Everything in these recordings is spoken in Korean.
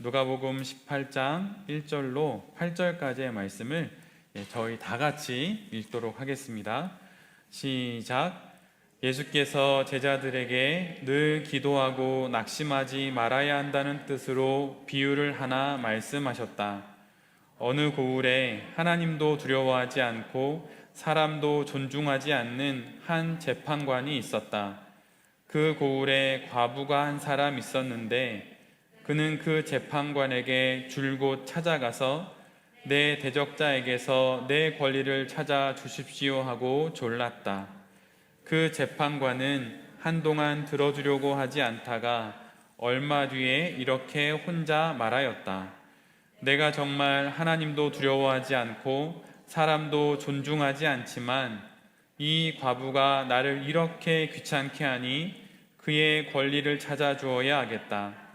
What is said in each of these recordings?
누가복음 18장 1절로 8절까지의 말씀을 저희 다 같이 읽도록 하겠습니다. 시작. 예수께서 제자들에게 늘 기도하고 낙심하지 말아야 한다는 뜻으로 비유를 하나 말씀하셨다. 어느 고을에 하나님도 두려워하지 않고 사람도 존중하지 않는 한 재판관이 있었다. 그 고을에 과부가 한 사람 있었는데 그는 그 재판관에게 줄곧 찾아가서 내 대적자에게서 내 권리를 찾아 주십시오 하고 졸랐다. 그 재판관은 한동안 들어주려고 하지 않다가 얼마 뒤에 이렇게 혼자 말하였다. 내가 정말 하나님도 두려워하지 않고 사람도 존중하지 않지만 이 과부가 나를 이렇게 귀찮게 하니 그의 권리를 찾아 주어야 하겠다.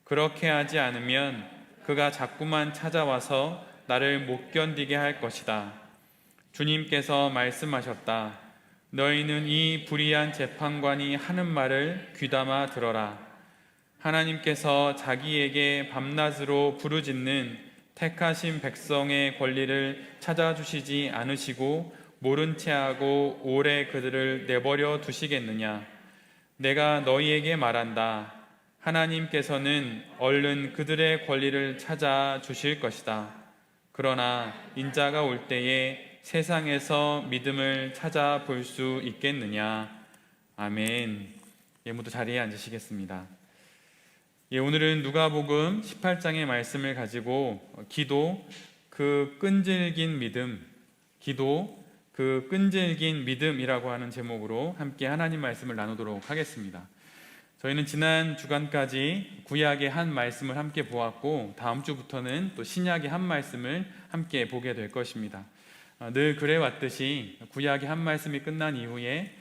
그렇게 하지 않으면 그가 자꾸만 찾아와서 나를 못 견디게 할 것이다. 주님께서 말씀하셨다. 너희는 이 불의한 재판관이 하는 말을 귀담아 들어라. 하나님께서 자기에게 밤낮으로 부르짖는 택하신 백성의 권리를 찾아주시지 않으시고 모른 채 하고 오래 그들을 내버려 두시겠느냐? 내가 너희에게 말한다. 하나님께서는 얼른 그들의 권리를 찾아 주실 것이다. 그러나 인자가 올 때에 세상에서 믿음을 찾아볼 수 있겠느냐? 아멘. 모두 자리에 앉으시겠습니다. 오늘은 누가복음 18장의 말씀을 가지고 기도 그 끈질긴 믿음이라고 하는 제목으로 함께 하나님 말씀을 나누도록 하겠습니다. 저희는 지난 주간까지 구약의 한 말씀을 함께 보았고 다음 주부터는 또 신약의 한 말씀을 함께 보게 될 것입니다. 늘 그래왔듯이 구약의 한 말씀이 끝난 이후에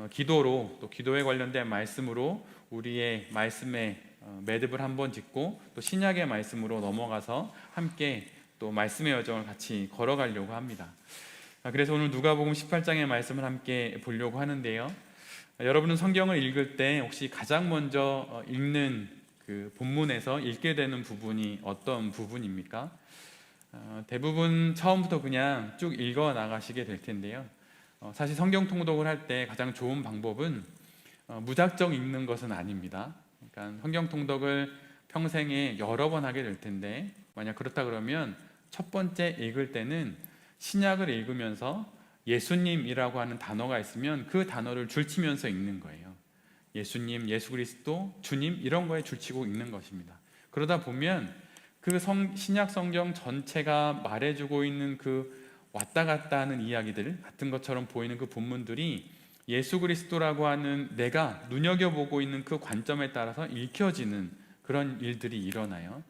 기도로 또 기도에 관련된 말씀으로 우리의 말씀에 매듭을 한번 짓고 또 신약의 말씀으로 넘어가서 함께 또 말씀의 여정을 같이 걸어가려고 합니다. 그래서 오늘 누가복음 18장의 말씀을 함께 보려고 하는데요. 여러분은 성경을 읽을 때 혹시 가장 먼저 읽는 그 본문에서 읽게 되는 부분이 어떤 부분입니까? 대부분 처음부터 그냥 쭉 읽어 나가시게 될 텐데요. 사실 성경 통독을 할 때 가장 좋은 방법은 무작정 읽는 것은 아닙니다. 그러니까 성경 통독을 평생에 여러 번 하게 될 텐데 만약 그렇다 그러면 첫 번째 읽을 때는 신약을 읽으면서 예수님이라고 하는 단어가 있으면 그 단어를 줄치면서 읽는 거예요. 예수님, 예수 그리스도, 주님 이런 거에 줄치고 읽는 것입니다. 그러다 보면 그 신약 성경 전체가 말해주고 있는 그 왔다 갔다 하는 이야기들 같은 것처럼 보이는 그 본문들이 예수 그리스도라고 하는 내가 눈여겨보고 있는 그 관점에 따라서 읽혀지는 그런 일들이 일어나요.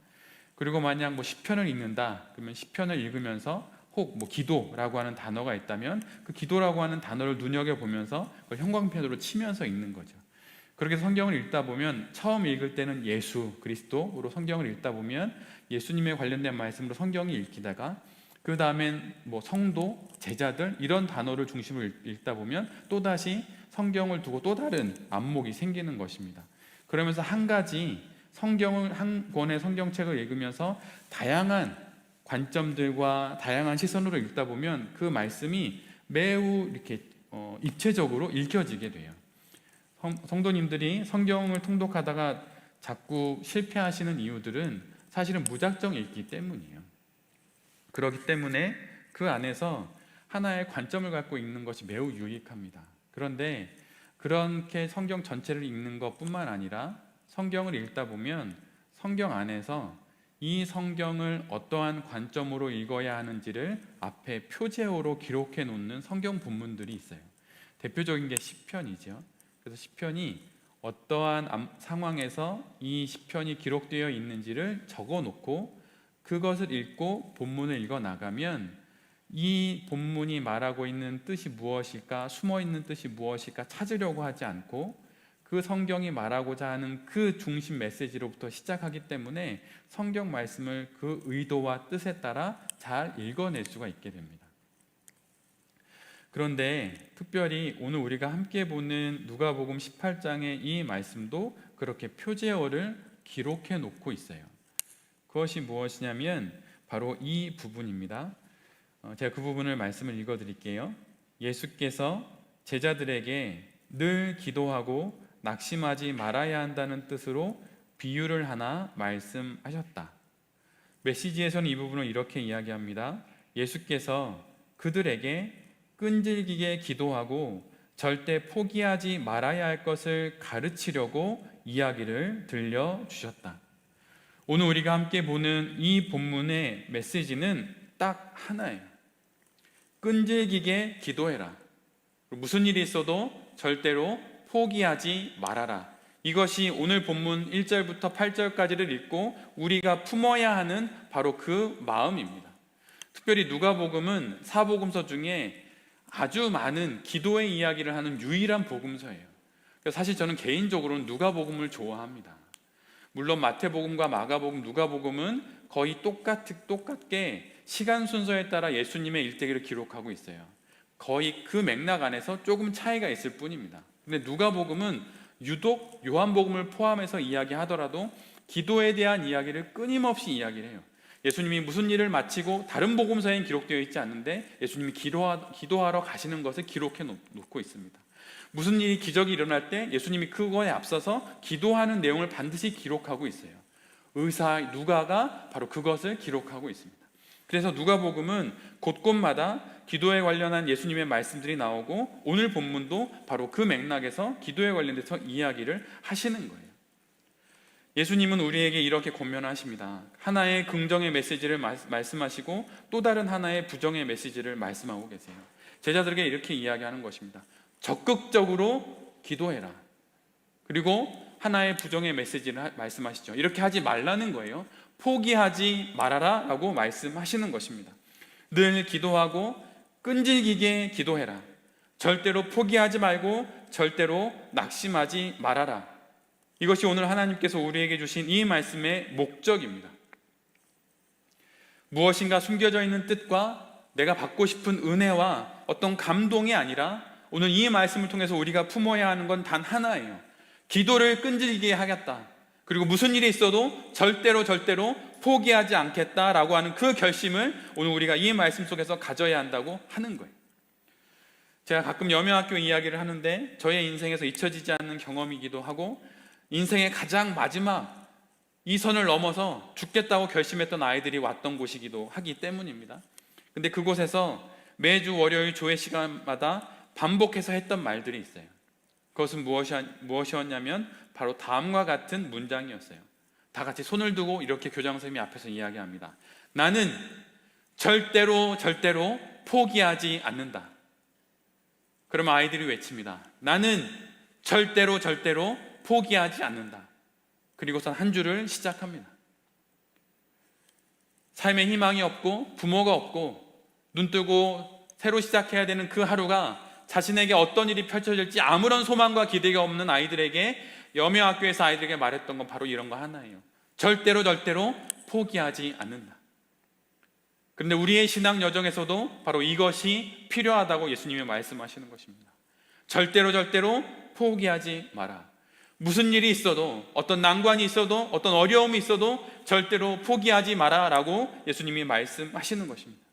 그리고 만약 시편을 읽는다 그러면 시편을 읽으면서 혹 기도라고 하는 단어가 있다면 그 기도라고 하는 단어를 눈여겨보면서 그걸 형광펜으로 치면서 읽는 거죠. 그렇게 성경을 읽다 보면 처음 읽을 때는 예수 그리스도로 성경을 읽다 보면 예수님에 관련된 말씀으로 성경이 읽히다가 그 다음엔 성도, 제자들 이런 단어를 중심으로 읽다 보면 또다시 성경을 두고 또 다른 안목이 생기는 것입니다. 그러면서 한 권의 성경책을 읽으면서 다양한 관점들과 다양한 시선으로 읽다 보면 그 말씀이 매우 이렇게 입체적으로 읽혀지게 돼요. 성도님들이 성경을 통독하다가 자꾸 실패하시는 이유들은 사실은 무작정 읽기 때문이에요. 그렇기 때문에 그 안에서 하나의 관점을 갖고 읽는 것이 매우 유익합니다. 그런데 그렇게 성경 전체를 읽는 것뿐만 아니라 성경을 읽다 보면 성경 안에서 이 성경을 어떠한 관점으로 읽어야 하는지를 앞에 표제어로 기록해 놓는 성경 본문들이 있어요. 대표적인 게 시편이죠. 그래서 시편이 어떠한 상황에서 이 시편이 기록되어 있는지를 적어 놓고 그것을 읽고 본문을 읽어 나가면 이 본문이 말하고 있는 뜻이 무엇일까, 숨어 있는 뜻이 무엇일까 찾으려고 하지 않고 그 성경이 말하고자 하는 그 중심 메시지로부터 시작하기 때문에 성경 말씀을 그 의도와 뜻에 따라 잘 읽어낼 수가 있게 됩니다. 그런데 특별히 오늘 우리가 함께 보는 누가복음 18장의 이 말씀도 그렇게 표제어를 기록해 놓고 있어요. 그것이 무엇이냐면 바로 이 부분입니다. 제가 그 부분을 말씀을 읽어드릴게요. 예수께서 제자들에게 늘 기도하고 낙심하지 말아야 한다는 뜻으로 비유를 하나 말씀하셨다. 메시지에서는 이 부분을 이렇게 이야기합니다. 예수께서 그들에게 끈질기게 기도하고 절대 포기하지 말아야 할 것을 가르치려고 이야기를 들려주셨다. 오늘 우리가 함께 보는 이 본문의 메시지는 딱 하나예요. 끈질기게 기도해라. 무슨 일이 있어도 절대로 포기하지 말아라. 이것이 오늘 본문 1절부터 8절까지를 읽고 우리가 품어야 하는 바로 그 마음입니다. 특별히 누가복음은 사복음서 중에 아주 많은 기도의 이야기를 하는 유일한 복음서예요. 사실 저는 개인적으로는 누가복음을 좋아합니다. 물론 마태복음과 마가복음, 누가복음은 거의 똑같게 시간 순서에 따라 예수님의 일대기를 기록하고 있어요. 거의 그 맥락 안에서 조금 차이가 있을 뿐입니다. 근데 누가복음은 유독 요한복음을 포함해서 이야기하더라도 기도에 대한 이야기를 끊임없이 이야기를 해요. 예수님이 무슨 일을 마치고 다른 복음서에는 기록되어 있지 않는데 예수님이 기도하러 가시는 것을 기록해 놓고 있습니다. 무슨 일이 기적이 일어날 때 예수님이 그거에 앞서서 기도하는 내용을 반드시 기록하고 있어요. 의사 누가가 바로 그것을 기록하고 있습니다. 그래서 누가복음은 곳곳마다 기도에 관련한 예수님의 말씀들이 나오고 오늘 본문도 바로 그 맥락에서 기도에 관련돼서 이야기를 하시는 거예요. 예수님은 우리에게 이렇게 권면하십니다. 하나의 긍정의 메시지를 말씀하시고 또 다른 하나의 부정의 메시지를 말씀하고 계세요. 제자들에게 이렇게 이야기하는 것입니다. 적극적으로 기도해라. 그리고 하나의 부정의 메시지를 말씀하시죠. 이렇게 하지 말라는 거예요. 포기하지 말아라 라고 말씀하시는 것입니다. 늘 기도하고 끈질기게 기도해라. 절대로 포기하지 말고 절대로 낙심하지 말아라. 이것이 오늘 하나님께서 우리에게 주신 이 말씀의 목적입니다. 무엇인가 숨겨져 있는 뜻과 내가 받고 싶은 은혜와 어떤 감동이 아니라 오늘 이 말씀을 통해서 우리가 품어야 하는 건 단 하나예요. 기도를 끈질기게 하겠다. 그리고 무슨 일이 있어도 절대로 포기하지 않겠다라고 하는 그 결심을 오늘 우리가 이 말씀 속에서 가져야 한다고 하는 거예요. 제가 가끔 여명학교 이야기를 하는데 저의 인생에서 잊혀지지 않는 경험이기도 하고 인생의 가장 마지막 이 선을 넘어서 죽겠다고 결심했던 아이들이 왔던 곳이기도 하기 때문입니다. 근데 그곳에서 매주 월요일 조회 시간마다 반복해서 했던 말들이 있어요. 그것은 무엇이었냐면 바로 다음과 같은 문장이었어요. 다 같이 손을 두고 이렇게 교장 선생님이 앞에서 이야기합니다. 나는 절대로 포기하지 않는다. 그러면 아이들이 외칩니다. 나는 절대로 포기하지 않는다. 그리고선 한 줄을 시작합니다. 삶에 희망이 없고 부모가 없고 눈 뜨고 새로 시작해야 되는 그 하루가 자신에게 어떤 일이 펼쳐질지 아무런 소망과 기대가 없는 아이들에게 여명학교에서 아이들에게 말했던 건 바로 이런 거 하나예요. 절대로 포기하지 않는다. 그런데 우리의 신앙 여정에서도 바로 이것이 필요하다고 예수님이 말씀하시는 것입니다. 절대로 포기하지 마라. 무슨 일이 있어도 어떤 난관이 있어도 어떤 어려움이 있어도 절대로 포기하지 마라 라고 예수님이 말씀하시는 것입니다.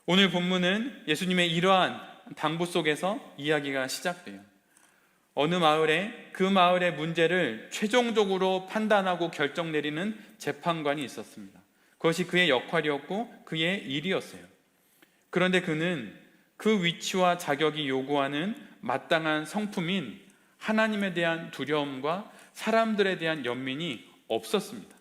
오늘 본문은 예수님의 이러한 당부 속에서 이야기가 시작돼요. 어느 마을에 그 마을의 문제를 최종적으로 판단하고 결정 내리는 재판관이 있었습니다. 그것이 그의 역할이었고 그의 일이었어요. 그런데 그는 그 위치와 자격이 요구하는 마땅한 성품인 하나님에 대한 두려움과 사람들에 대한 연민이 없었습니다.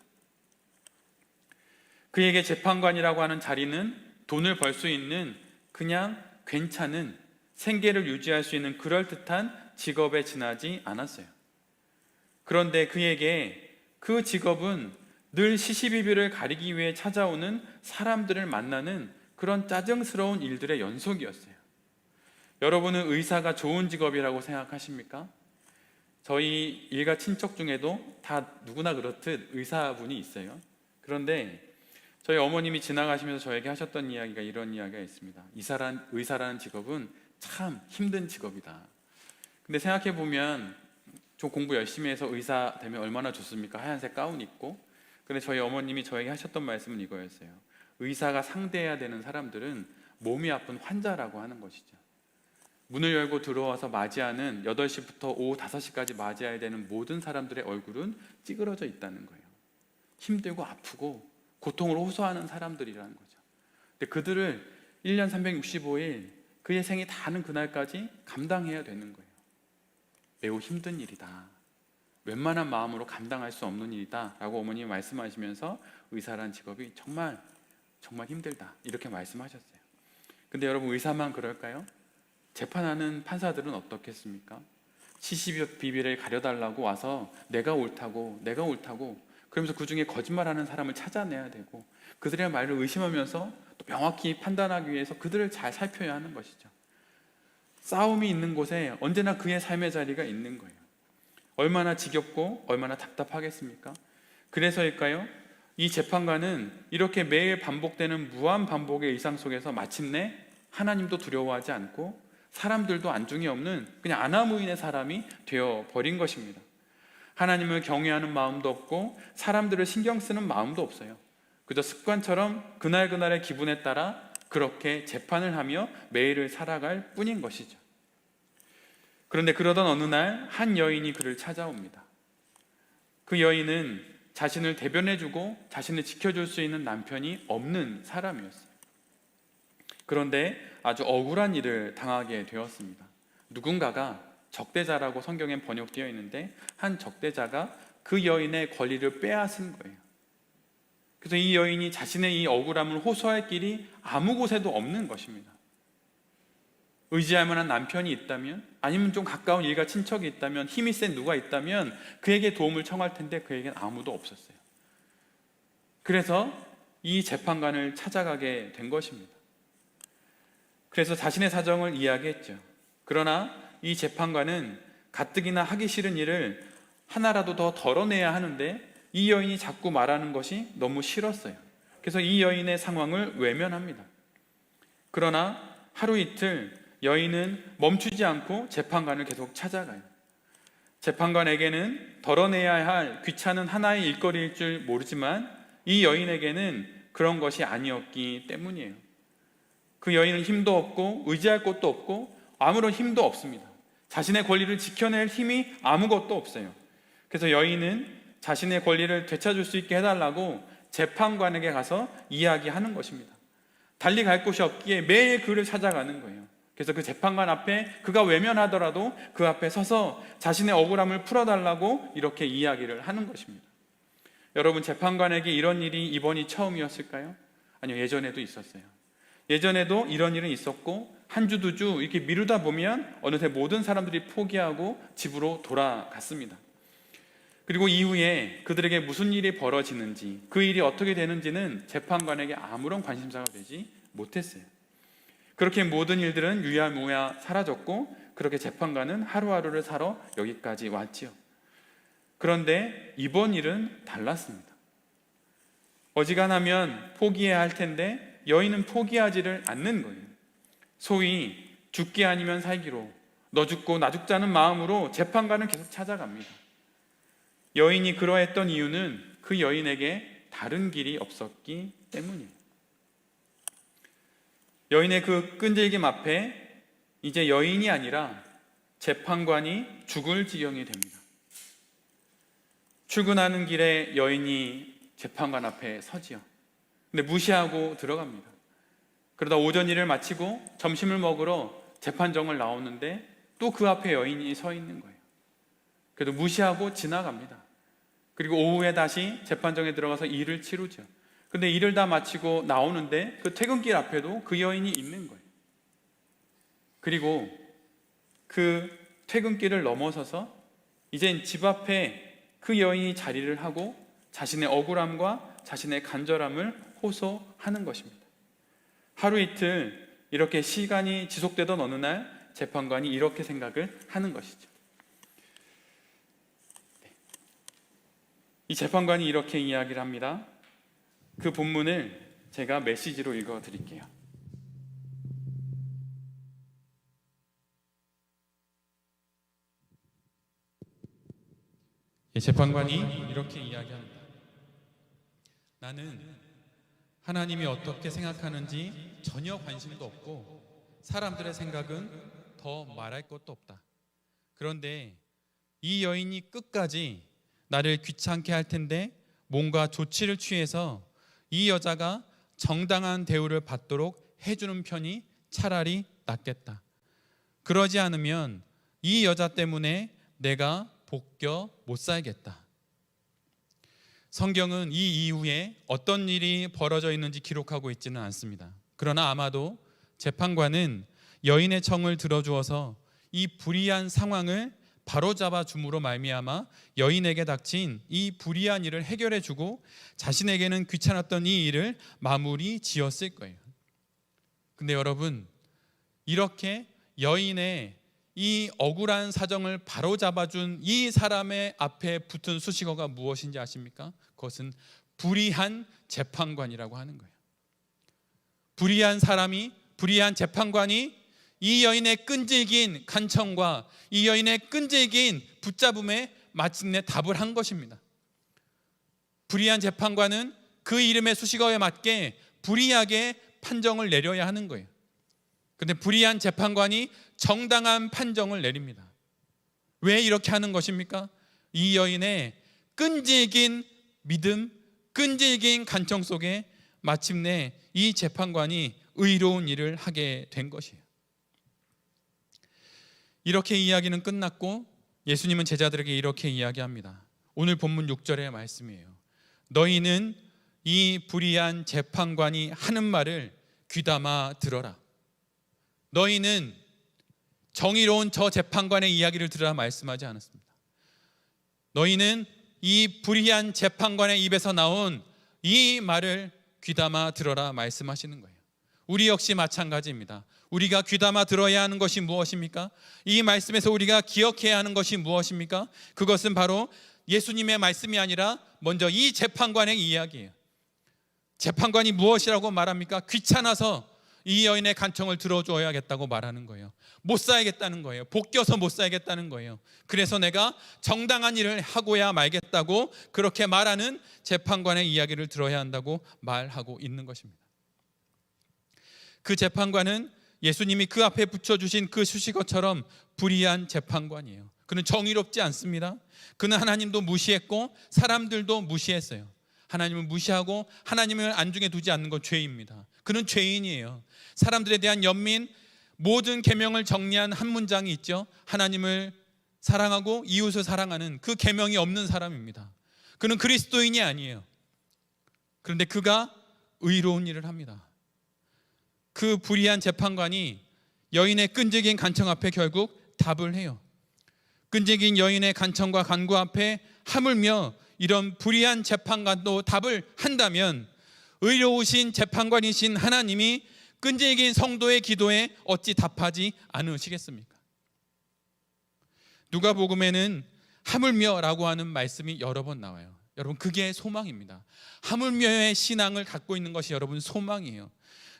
그에게 재판관이라고 하는 자리는 돈을 벌 수 있는 그냥 괜찮은 생계를 유지할 수 있는 그럴듯한 직업에 지나지 않았어요. 그런데 그에게 그 직업은 늘 시시비비를 가리기 위해 찾아오는 사람들을 만나는 그런 짜증스러운 일들의 연속이었어요. 여러분은 의사가 좋은 직업이라고 생각하십니까? 저희 일가 친척 중에도 다 누구나 그렇듯 의사분이 있어요. 그런데 저희 어머님이 지나가시면서 저에게 하셨던 이야기가 이런 이야기가 있습니다. 의사라는 직업은 참 힘든 직업이다. 근데 생각해보면 좀 공부 열심히 해서 의사 되면 얼마나 좋습니까? 하얀색 가운 입고 근데 저희 어머님이 저에게 하셨던 말씀은 이거였어요. 의사가 상대해야 되는 사람들은 몸이 아픈 환자라고 하는 것이죠. 문을 열고 들어와서 맞이하는 8시부터 오후 5시까지 맞이해야 되는 모든 사람들의 얼굴은 찌그러져 있다는 거예요. 힘들고 아프고 고통을 호소하는 사람들이라는 거죠. 근데 그들을 1년 365일 그의 생이 다는 그날까지 감당해야 되는 거예요. 매우 힘든 일이다. 웬만한 마음으로 감당할 수 없는 일이다 라고 어머님이 말씀하시면서 의사란 직업이 정말 힘들다 이렇게 말씀하셨어요. 근데 여러분, 의사만 그럴까요? 재판하는 판사들은 어떻겠습니까? 시시비비를 가려달라고 와서 내가 옳다고 그러면서 그 중에 거짓말하는 사람을 찾아내야 되고 그들의 말을 의심하면서 또 명확히 판단하기 위해서 그들을 잘 살펴야 하는 것이죠. 싸움이 있는 곳에 언제나 그의 삶의 자리가 있는 거예요. 얼마나 지겹고 얼마나 답답하겠습니까? 그래서일까요? 이 재판관은 이렇게 매일 반복되는 무한 반복의 일상 속에서 마침내 하나님도 두려워하지 않고 사람들도 안중이 없는 그냥 아나무인의 사람이 되어버린 것입니다. 하나님을 경외하는 마음도 없고 사람들을 신경 쓰는 마음도 없어요. 그저 습관처럼 그날그날의 기분에 따라 그렇게 재판을 하며 매일을 살아갈 뿐인 것이죠. 그런데 그러던 어느 날 한 여인이 그를 찾아옵니다. 그 여인은 자신을 대변해주고 자신을 지켜줄 수 있는 남편이 없는 사람이었어요. 그런데 아주 억울한 일을 당하게 되었습니다. 누군가가, 적대자라고 성경엔 번역되어 있는데 한 적대자가 그 여인의 권리를 빼앗은 거예요. 그래서 이 여인이 자신의 이 억울함을 호소할 길이 아무 곳에도 없는 것입니다. 의지할 만한 남편이 있다면, 아니면 좀 가까운 일가 친척이 있다면, 힘이 센 누가 있다면 그에게 도움을 청할 텐데 그에겐 아무도 없었어요. 그래서 이 재판관을 찾아가게 된 것입니다. 그래서 자신의 사정을 이야기했죠. 그러나 이 재판관은 가뜩이나 하기 싫은 일을 하나라도 더 덜어내야 하는데 이 여인이 자꾸 말하는 것이 너무 싫었어요. 그래서 이 여인의 상황을 외면합니다. 그러나 하루 이틀 여인은 멈추지 않고 재판관을 계속 찾아가요. 재판관에게는 덜어내야 할 귀찮은 하나의 일거리일 줄 모르지만 이 여인에게는 그런 것이 아니었기 때문이에요. 그 여인은 힘도 없고 의지할 곳도 없고 아무런 힘도 없습니다. 자신의 권리를 지켜낼 힘이 아무것도 없어요. 그래서 여인은 자신의 권리를 되찾을 수 있게 해달라고 재판관에게 가서 이야기하는 것입니다. 달리 갈 곳이 없기에 매일 그를 찾아가는 거예요. 그래서 그 재판관 앞에 그가 외면하더라도 그 앞에 서서 자신의 억울함을 풀어달라고 이렇게 이야기를 하는 것입니다. 여러분, 재판관에게 이런 일이 이번이 처음이었을까요? 아니요, 예전에도 있었어요. 예전에도 이런 일은 있었고 한 주 두 주 이렇게 미루다 보면 어느새 모든 사람들이 포기하고 집으로 돌아갔습니다. 그리고 이후에 그들에게 무슨 일이 벌어지는지, 그 일이 어떻게 되는지는 재판관에게 아무런 관심사가 되지 못했어요. 그렇게 모든 일들은 유야무야 사라졌고 그렇게 재판관은 하루하루를 살아 여기까지 왔지요. 그런데 이번 일은 달랐습니다. 어지간하면 포기해야 할 텐데 여인은 포기하지를 않는 거예요. 소위 죽기 아니면 살기로, 너 죽고 나 죽자는 마음으로 재판관은 계속 찾아갑니다. 여인이 그러했던 이유는 그 여인에게 다른 길이 없었기 때문이에요. 여인의 그 끈질김 앞에 이제 여인이 아니라 재판관이 죽을 지경이 됩니다. 출근하는 길에 여인이 재판관 앞에 서지요. 근데 무시하고 들어갑니다. 그러다 오전 일을 마치고 점심을 먹으러 재판정을 나오는데 또 그 앞에 여인이 서 있는 거예요. 그래도 무시하고 지나갑니다. 그리고 오후에 다시 재판정에 들어가서 일을 치르죠. 근데 일을 다 마치고 나오는데 그 퇴근길 앞에도 그 여인이 있는 거예요. 그리고 그 퇴근길을 넘어서서 이젠 집 앞에 그 여인이 자리를 하고 자신의 억울함과 자신의 간절함을 호소하는 것입니다. 하루 이틀 이렇게 시간이 지속되던 어느 날 재판관이 이렇게 생각을 하는 것이죠. 이 재판관이 이렇게 이야기를 합니다. 그 본문을 제가 메시지로 읽어 드릴게요. 재판관이 이렇게 이야기합니다. 나는 하나님이 어떻게 생각하는지 전혀 관심도 없고 사람들의 생각은 더 말할 것도 없다. 그런데 이 여인이 끝까지 나를 귀찮게 할 텐데 뭔가 조치를 취해서 이 여자가 정당한 대우를 받도록 해주는 편이 차라리 낫겠다. 그러지 않으면 이 여자 때문에 내가 복겨 못 살겠다. 성경은 이 이후에 어떤 일이 벌어져 있는지 기록하고 있지는 않습니다. 그러나 아마도 재판관은 여인의 청을 들어주어서 이 불의한 상황을 바로잡아 줌으로 말미암아 여인에게 닥친 이 불의한 일을 해결해 주고 자신에게는 귀찮았던 이 일을 마무리 지었을 거예요. 근데 여러분, 이렇게 여인의 이 억울한 사정을 바로잡아준 이 사람의 앞에 붙은 수식어가 무엇인지 아십니까? 그것은 불의한 재판관이라고 하는 거예요. 불의한 사람이, 불의한 재판관이 이 여인의 끈질긴 간청과 이 여인의 끈질긴 붙잡음에 마침내 답을 한 것입니다. 불의한 재판관은 그 이름의 수식어에 맞게 불의하게 판정을 내려야 하는 거예요. 그런데 불의한 재판관이 정당한 판정을 내립니다. 왜 이렇게 하는 것입니까? 이 여인의 끈질긴 믿음, 끈질긴 간청 속에 마침내 이 재판관이 의로운 일을 하게 된 것이에요. 이렇게 이야기는 끝났고 예수님은 제자들에게 이렇게 이야기합니다. 오늘 본문 6절의 말씀이에요. 너희는 이 불의한 재판관이 하는 말을 귀담아 들어라. 너희는 정의로운 저 재판관의 이야기를 들으라 말씀하지 않았습니다. 너희는 이 불의한 재판관의 입에서 나온 이 말을 귀담아 들어라 말씀하시는 거예요. 우리 역시 마찬가지입니다. 우리가 귀담아 들어야 하는 것이 무엇입니까? 이 말씀에서 우리가 기억해야 하는 것이 무엇입니까? 그것은 바로 예수님의 말씀이 아니라 먼저 이 재판관의 이야기예요. 재판관이 무엇이라고 말합니까? 귀찮아서 이 여인의 간청을 들어줘야겠다고 말하는 거예요. 못 살겠다는 거예요. 복겨서 못 살겠다는 거예요. 그래서 내가 정당한 일을 하고야 말겠다고 그렇게 말하는 재판관의 이야기를 들어야 한다고 말하고 있는 것입니다. 그 재판관은 예수님이 그 앞에 붙여주신 그 수식어처럼 불의한 재판관이에요. 그는 정의롭지 않습니다. 그는 하나님도 무시했고 사람들도 무시했어요. 하나님을 무시하고 하나님을 안중에 두지 않는 건 죄입니다. 그는 죄인이에요. 사람들에 대한 연민, 모든 계명을 정리한 한 문장이 있죠. 하나님을 사랑하고 이웃을 사랑하는 그 계명이 없는 사람입니다. 그는 그리스도인이 아니에요. 그런데 그가 의로운 일을 합니다. 그 불의한 재판관이 여인의 끈질긴 간청 앞에 결국 답을 해요. 끈질긴 여인의 간청과 간구 앞에 하물며 이런 불의한 재판관도 답을 한다면 의로우신 재판관이신 하나님이 끈질긴 성도의 기도에 어찌 답하지 않으시겠습니까? 누가복음에는 하물며라고 하는 말씀이 여러 번 나와요. 여러분, 그게 소망입니다. 하물며의 신앙을 갖고 있는 것이 여러분 소망이에요.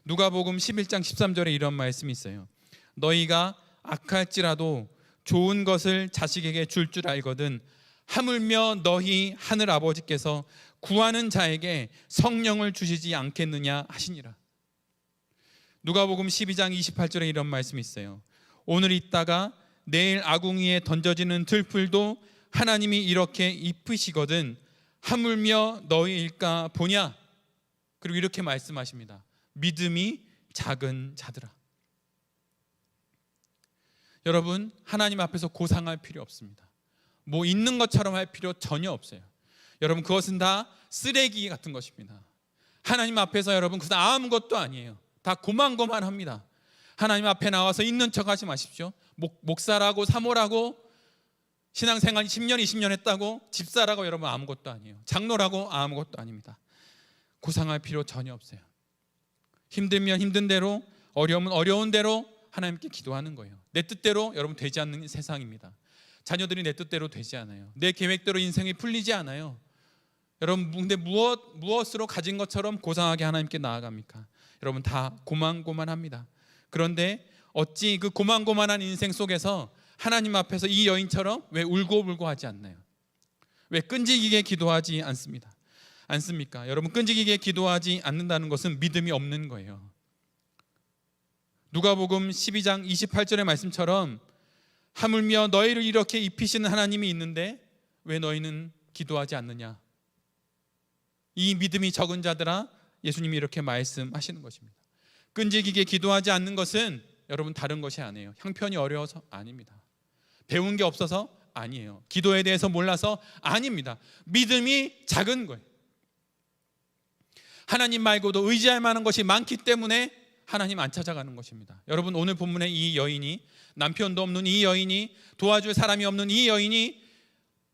누가복음 11장 13절에 이런 말씀이 있어요. 너희가 악할지라도 좋은 것을 자식에게 줄 줄 알거든 하물며 너희 하늘 아버지께서 구하는 자에게 성령을 주시지 않겠느냐 하시니라. 누가복음 12장 28절에 이런 말씀이 있어요. 오늘 있다가 내일 아궁이에 던져지는 들풀도 하나님이 이렇게 입히시거든 하물며 너희일까 보냐. 그리고 이렇게 말씀하십니다. 믿음이 작은 자들아. 여러분, 하나님 앞에서 고상할 필요 없습니다. 뭐 있는 것처럼 할 필요 전혀 없어요. 여러분, 그것은 다 쓰레기 같은 것입니다. 하나님 앞에서 여러분 그것은 아무것도 아니에요. 다 고만고만합니다. 하나님 앞에 나와서 있는 척 하지 마십시오. 목사라고 사모라고 신앙생활 10년 20년 했다고 집사라고 여러분 아무것도 아니에요. 장로라고 아무것도 아닙니다. 고상할 필요 전혀 없어요. 힘들면 힘든 대로, 어려우면 어려운 대로 하나님께 기도하는 거예요. 내 뜻대로 여러분 되지 않는 세상입니다. 자녀들이 내 뜻대로 되지 않아요. 내 계획대로 인생이 풀리지 않아요. 여러분, 근데 무엇으로 가진 것처럼 고상하게 하나님께 나아갑니까? 여러분, 다 고만고만합니다. 그런데 어찌 그 고만고만한 인생 속에서 하나님 앞에서 이 여인처럼 왜 울고불고 하지 않나요? 왜 끈질기게 기도하지 않습니다? 않습니까? 여러분, 끈질기게 기도하지 않는다는 것은 믿음이 없는 거예요. 누가복음 12장 28절의 말씀처럼 하물며 너희를 이렇게 입히시는 하나님이 있는데 왜 너희는 기도하지 않느냐? 이 믿음이 적은 자들아, 예수님이 이렇게 말씀하시는 것입니다. 끈질기게 기도하지 않는 것은 여러분 다른 것이 아니에요. 형편이 어려워서 아닙니다. 배운 게 없어서 아니에요. 기도에 대해서 몰라서 아닙니다. 믿음이 작은 거예요. 하나님 말고도 의지할 만한 것이 많기 때문에 하나님 안 찾아가는 것입니다. 여러분, 오늘 본문의 이 여인이, 남편도 없는 이 여인이, 도와줄 사람이 없는 이 여인이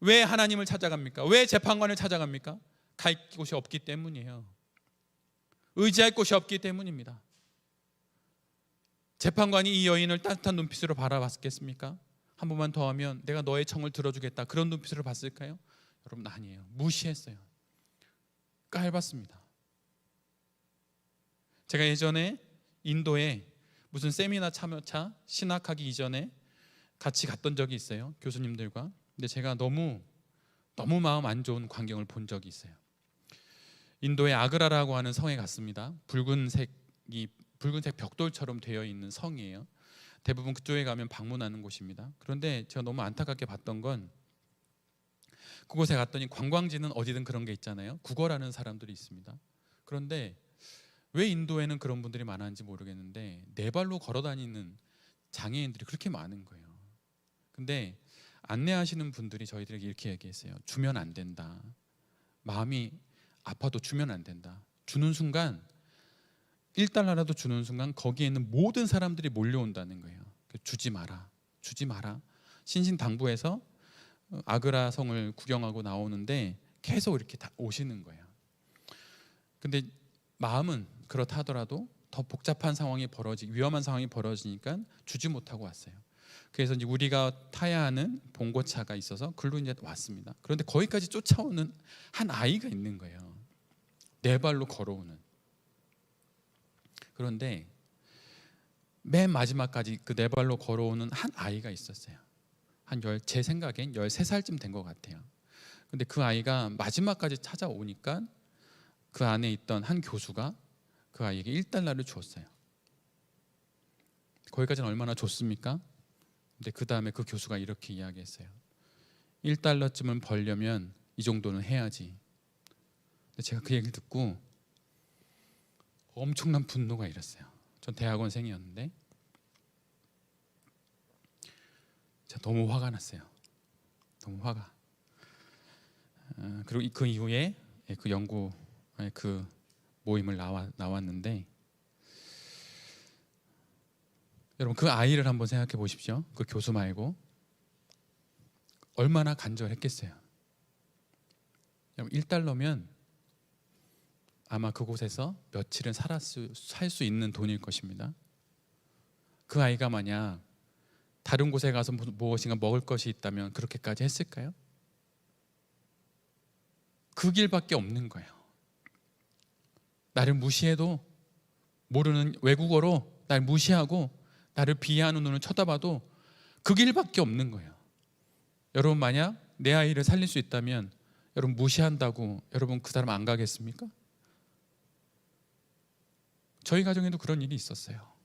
왜 하나님을 찾아갑니까? 왜 재판관을 찾아갑니까? 갈 곳이 없기 때문이에요. 의지할 곳이 없기 때문입니다. 재판관이 이 여인을 따뜻한 눈빛으로 바라봤겠습니까? 한 번만 더 하면 내가 너의 청을 들어주겠다, 그런 눈빛으로 봤을까요? 여러분, 아니에요. 무시했어요. 깔봤습니다. 제가 예전에 인도에 무슨 세미나 참여차 신학하기 이전에 같이 갔던 적이 있어요, 교수님들과. 근데 제가 너무 마음 안 좋은 광경을 본 적이 있어요. 인도의 아그라라고 하는 성에 갔습니다. 붉은색 벽돌처럼 되어 있는 성이에요. 대부분 그쪽에 가면 방문하는 곳입니다. 그런데 제가 너무 안타깝게 봤던 건, 그곳에 갔더니 관광지는 어디든 그런 게 있잖아요. 구걸하는 사람들이 있습니다. 그런데 왜 인도에는 그런 분들이 많았는지 모르겠는데 네 발로 걸어 다니는 장애인들이 그렇게 많은 거예요. 근데 안내하시는 분들이 저희들에게 이렇게 얘기했어요. 주면 안 된다. 마음이 아파도 주면 안 된다. 주는 순간, 1달러라도 주는 순간 거기에 있는 모든 사람들이 몰려온다는 거예요. 주지 마라, 주지 마라. 신신당부해서 아그라 성을 구경하고 나오는데 계속 이렇게 다 오시는 거예요. 근데 마음은 그렇다 하더라도 더 복잡한 상황이 위험한 상황이 벌어지니까 주지 못하고 왔어요. 그래서 이제 우리가 타야 하는 봉고차가 있어서 글로 이제 왔습니다. 그런데 거기까지 쫓아오는 한 아이가 있는 거예요. 네 발로 걸어오는. 그런데 맨 마지막까지 그 네 발로 걸어오는 한 아이가 있었어요. 제 생각엔 13살쯤 된 것 같아요. 근데 그 아이가 마지막까지 찾아오니까 그 안에 있던 한 교수가 그 아이에게 1달러를 주었어요. 거기까지는 얼마나 좋습니까? 근데 그 다음에 그 교수가 이렇게 이야기했어요. 1달러쯤은 벌려면 이 정도는 해야지. 근데 제가 그 얘기를 듣고 엄청난 분노가 일었어요. 전 대학원생이었는데 제가 너무 화가 났어요. 너무 화가. 그리고 그 이후에 그 연구 그 모임을 나왔는데, 여러분, 그 아이를 한번 생각해 보십시오. 그 교수 말고 얼마나 간절했겠어요. 여러분, 1달러면 아마 그곳에서 며칠은 살 수 있는 돈일 것입니다. 그 아이가 만약 다른 곳에 가서 무엇인가 먹을 것이 있다면 그렇게까지 했을까요? 그 길밖에 없는 거예요. 나를 무시해도, 모르는 외국어로 날 무시하고 나를 비하하는 눈을 쳐다봐도 그 길밖에 없는 거예요. 여러분, 만약 내 아이를 살릴 수 있다면 여러분 무시한다고 여러분 그 사람 안 가겠습니까? 저희 가정에도 그런 일이 있었어요.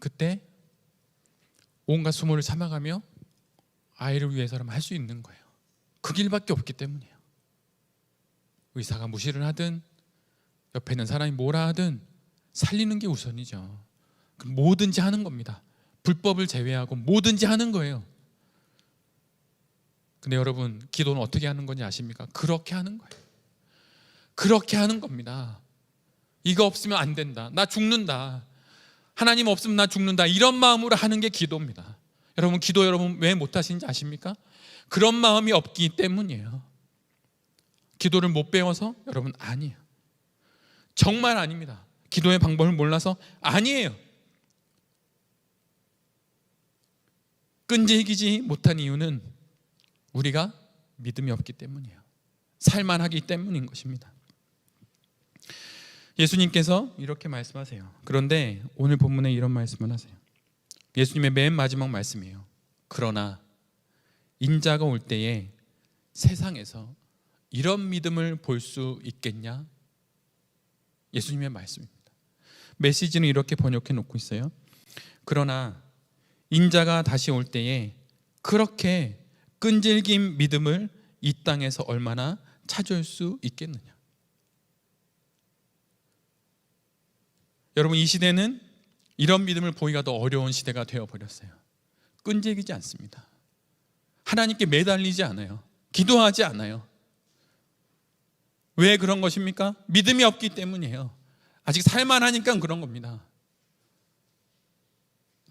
그때 온갖 수모를 참아가며 아이를 위해서라면 할 수 있는 거예요. 그 길밖에 없기 때문이에요. 의사가 무시를 하든 옆에 있는 사람이 뭐라 하든 살리는 게 우선이죠. 그럼 뭐든지 하는 겁니다. 불법을 제외하고 뭐든지 하는 거예요. 근데 여러분, 기도는 어떻게 하는 건지 아십니까? 그렇게 하는 거예요. 그렇게 하는 겁니다. 이거 없으면 안 된다, 나 죽는다, 하나님 없으면 나 죽는다, 이런 마음으로 하는 게 기도입니다. 여러분, 기도 여러분 왜 못하시는지 아십니까? 그런 마음이 없기 때문이에요. 기도를 못 배워서? 여러분, 아니에요. 정말 아닙니다. 기도의 방법을 몰라서? 아니에요. 끈질기지 못한 이유는 우리가 믿음이 없기 때문이에요. 살만하기 때문인 것입니다. 예수님께서 이렇게 말씀하세요. 그런데 오늘 본문에 이런 말씀을 하세요. 예수님의 맨 마지막 말씀이에요. 그러나 인자가 올 때에 세상에서 이런 믿음을 볼 수 있겠냐? 예수님의 말씀입니다. 메시지는 이렇게 번역해 놓고 있어요. 그러나 인자가 다시 올 때에 그렇게 끈질긴 믿음을 이 땅에서 얼마나 찾을 수 있겠느냐? 여러분, 이 시대는 이런 믿음을 보기가 더 어려운 시대가 되어버렸어요. 끈질기지 않습니다. 하나님께 매달리지 않아요. 기도하지 않아요. 왜 그런 것입니까? 믿음이 없기 때문이에요. 아직 살만하니까 그런 겁니다.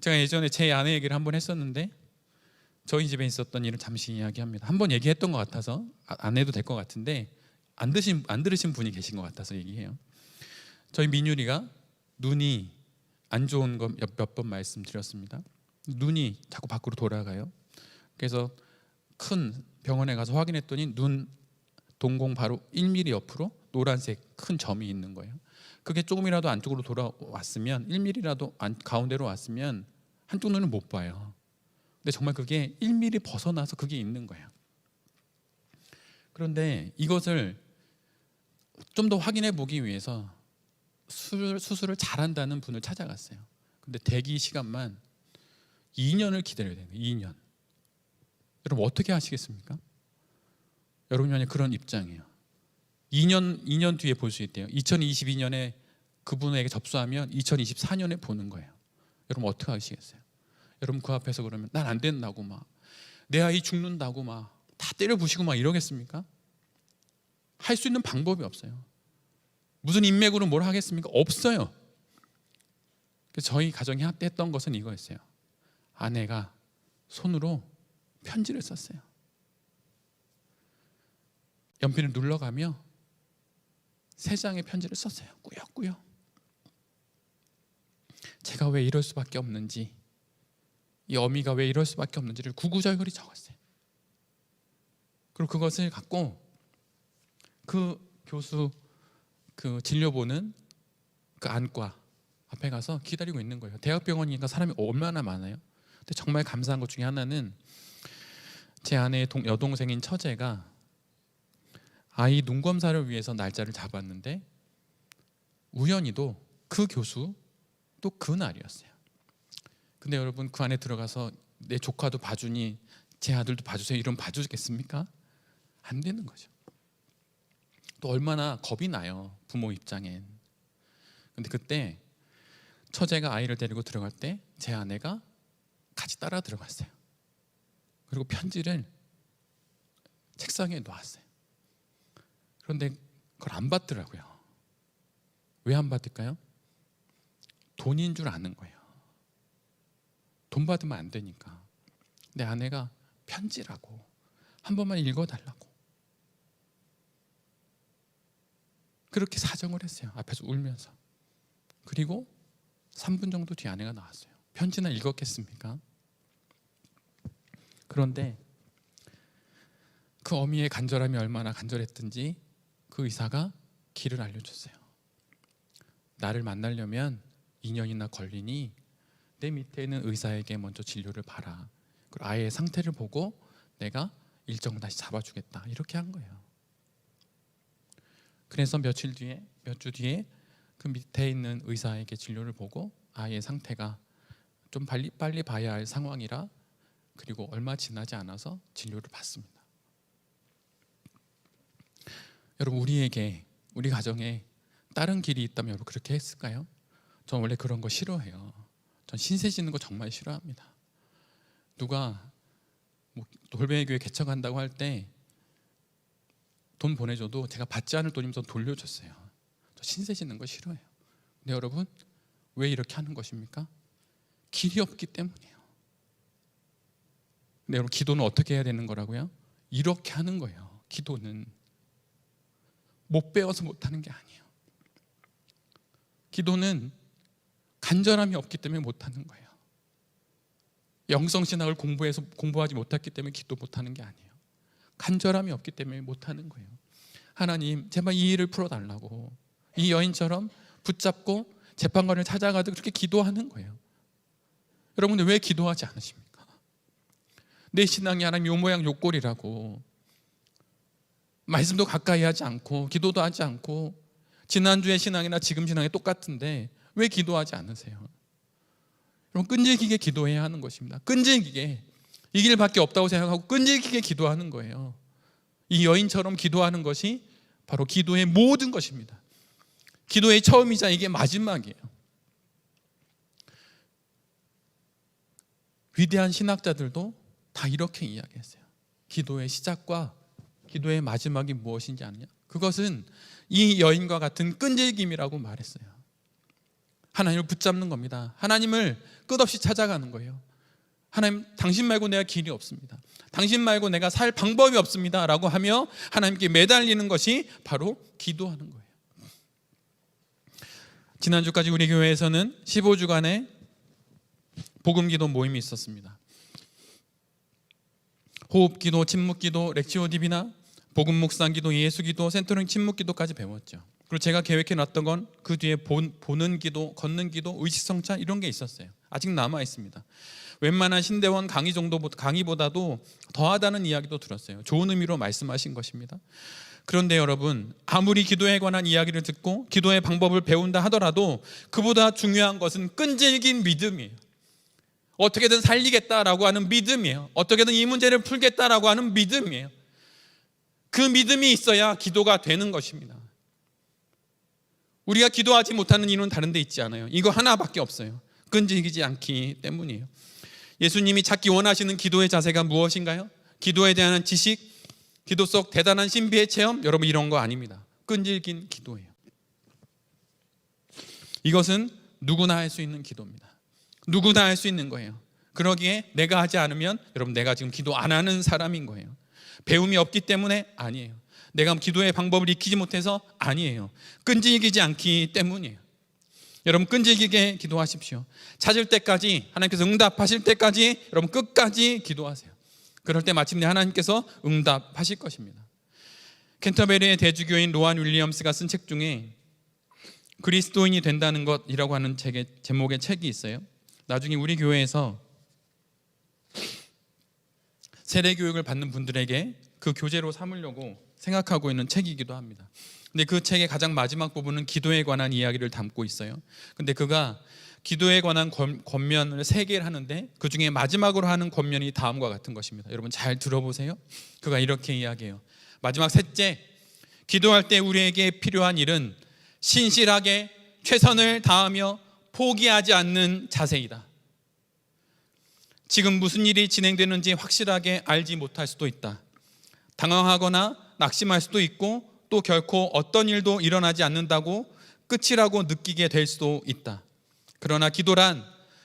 제가 예전에 제 아내 얘기를 한번 했었는데, 저희 집에 있었던 일을 잠시 이야기합니다. 한번 얘기했던 것 같아서 안 해도 될 것 같은데 안 들으신 분이 계신 것 같아서 얘기해요. 저희 민율이가 눈이 안 좋은 거 몇 번 말씀드렸습니다. 눈이 자꾸 밖으로 돌아가요. 그래서 큰 병원에 가서 확인했더니 눈 동공 바로 1mm 옆으로 노란색 큰 점이 있는 거예요. 그게 조금이라도 안쪽으로 돌아왔으면 1mm라도 가운데로 왔으면 한쪽 눈은 못 봐요. 근데 정말 그게 1mm 벗어나서 그게 있는 거예요. 그런데 이것을 좀 더 확인해 보기 위해서 수술을 잘한다는 분을 찾아갔어요. 근데 대기 시간만 2년을 기다려야 돼요. 2년. 여러분 어떻게 하시겠습니까? 여러분이 만약 그런 입장이에요. 2년 뒤에 볼 수 있대요. 2022년에 그분에게 접수하면 2024년에 보는 거예요. 여러분 어떻게 하시겠어요? 여러분 그 앞에서 그러면 난 안 된다고 막 내 아이 죽는다고 막 다 때려 부시고 막 이러겠습니까? 할 수 있는 방법이 없어요. 무슨 인맥으로 뭘 하겠습니까? 없어요. 그래서 저희 가정이 했던 것은 이거였어요. 아내가 손으로 편지를 썼어요. 연필을 눌러가며 3장의 편지를 썼어요. 꾸역꾸역. 제가 왜 이럴 수밖에 없는지, 이 어미가 왜 이럴 수밖에 없는지를 구구절절히 적었어요. 그리고 그것을 갖고 그 교수 그 진료보는 그 안과 앞에 가서 기다리고 있는 거예요. 대학병원이니까 사람이 얼마나 많아요. 근데 정말 감사한 것 중에 하나는 제 아내의 여동생인 처제가 아이 눈검사를 위해서 날짜를 잡았는데 우연히도 그 교수 또 그날이었어요. 근데 여러분 그 안에 들어가서 내 조카도 봐주니 제 아들도 봐주세요 이러면 봐주겠습니까? 안 되는 거죠. 또 얼마나 겁이 나요, 부모 입장엔. 근데 그때 처제가 아이를 데리고 들어갈 때 제 아내가 같이 따라 들어갔어요. 그리고 편지를 책상에 놓았어요. 그런데 그걸 안 받더라고요. 왜 안 받을까요? 돈인 줄 아는 거예요. 돈 받으면 안 되니까. 내 아내가 편지라고 한 번만 읽어달라고 그렇게 사정을 했어요. 앞에서 울면서. 그리고 3분 정도 뒤에 아내가 나왔어요. 편지나 읽었겠습니까? 그런데 그 어미의 간절함이 얼마나 간절했든지 그 의사가 길을 알려줬어요. 나를 만나려면 2년이나 걸리니 내 밑에 있는 의사에게 먼저 진료를 봐라. 그리고 아이의 상태를 보고 내가 일정을 다시 잡아주겠다. 이렇게 한 거예요. 그래서 몇 주 뒤에 그 밑에 있는 의사에게 진료를 보고 아이의 상태가 좀 빨리 봐야 할 상황이라 그리고 얼마 지나지 않아서 진료를 받습니다. 여러분 우리 가정에 다른 길이 있다면 여러분 그렇게 했을까요? 전 원래 그런 거 싫어해요. 전 신세 지는 거 정말 싫어합니다. 누가 돌베이 교회 개척한다고 할 때 돈 보내줘도 제가 받지 않을 돈이면 전 돌려줬어요. 저 신세 지는 거 싫어해요. 근데 여러분 왜 이렇게 하는 것입니까? 길이 없기 때문이에요. 근데 여러분 기도는 어떻게 해야 되는 거라고요? 이렇게 하는 거예요. 기도는 못 배워서 못하는 게 아니에요. 기도는 간절함이 없기 때문에 못하는 거예요. 영성신학을 공부하지 못했기 때문에 기도 못하는 게 아니에요. 간절함이 없기 때문에 못하는 거예요. 하나님, 제발 이 일을 풀어달라고 이 여인처럼 붙잡고 재판관을 찾아가도 그렇게 기도하는 거예요. 여러분들 왜 기도하지 않으십니까? 내 신앙이 하나님 요 모양 요 꼴이라고 말씀도 가까이 하지 않고 기도도 하지 않고 지난주의 신앙이나 지금 신앙이 똑같은데 왜 기도하지 않으세요? 여러분, 끈질기게 기도해야 하는 것입니다. 끈질기게, 이 길밖에 없다고 생각하고 끈질기게 기도하는 거예요. 이 여인처럼 기도하는 것이 바로 기도의 모든 것입니다. 기도의 처음이자 이게 마지막이에요. 위대한 신학자들도 다 이렇게 이야기했어요. 기도의 시작과 기도의 마지막이 무엇인지 아느냐? 그것은 이 여인과 같은 끈질김이라고 말했어요. 하나님을 붙잡는 겁니다. 하나님을 끝없이 찾아가는 거예요. 하나님, 당신 말고 내가 길이 없습니다. 당신 말고 내가 살 방법이 없습니다 라고 하며 하나님께 매달리는 것이 바로 기도하는 거예요. 지난주까지 우리 교회에서는 15주간의 복음기도 모임이 있었습니다. 호흡기도, 침묵기도, 렉시오 디비나, 복음묵상기도, 예수기도, 센터링 침묵기도까지 배웠죠. 그리고 제가 계획해놨던 건 그 뒤에 보는 기도, 걷는 기도, 의식성찰 이런 게 있었어요. 아직 남아 있습니다. 웬만한 신대원 강의보다도 더하다는 이야기도 들었어요. 좋은 의미로 말씀하신 것입니다. 그런데 여러분, 아무리 기도에 관한 이야기를 듣고 기도의 방법을 배운다 하더라도 그보다 중요한 것은 끈질긴 믿음이에요. 어떻게든 살리겠다라고 하는 믿음이에요. 어떻게든 이 문제를 풀겠다라고 하는 믿음이에요. 그 믿음이 있어야 기도가 되는 것입니다. 우리가 기도하지 못하는 이유는 다른 데 있지 않아요. 이거 하나밖에 없어요. 끈질기지 않기 때문이에요. 예수님이 찾기 원하시는 기도의 자세가 무엇인가요? 기도에 대한 지식, 기도 속 대단한 신비의 체험, 여러분 이런 거 아닙니다. 끈질긴 기도예요. 이것은 누구나 할 수 있는 기도입니다. 누구나 할 수 있는 거예요. 그러기에 내가 하지 않으면 여러분 내가 지금 기도 안 하는 사람인 거예요. 배움이 없기 때문에 아니에요. 내가 기도의 방법을 익히지 못해서 아니에요. 끈질기지 않기 때문이에요. 여러분, 끈질기게 기도하십시오. 찾을 때까지, 하나님께서 응답하실 때까지 여러분 끝까지 기도하세요. 그럴 때 마침내 하나님께서 응답하실 것입니다. 캔터베리의 대주교인 로안 윌리엄스가 쓴 책 중에 그리스도인이 된다는 것이라고 하는 제목의 책이 있어요. 나중에 우리 교회에서 세례교육을 받는 분들에게 그 교재로 삼으려고 생각하고 있는 책이기도 합니다. 근데 그 책의 가장 마지막 부분은 기도에 관한 이야기를 담고 있어요. 근데 그가 기도에 관한 권면을 3개를 하는데 그 중에 마지막으로 하는 권면이 다음과 같은 것입니다. 여러분 잘 들어보세요. 그가 이렇게 이야기해요. 마지막 셋째, 기도할 때 우리에게 필요한 일은 신실하게 최선을 다하며 포기하지 않는 자세이다. 지금 무슨 일이 진행되는지 확실하게 알지 못할 수도 있다. 당황하거나 낙심할 수도 있고 또 결코 어떤 일도 일어나지 않는다고 끝이라고 느끼게 될 수도 있다. 그러나 기도란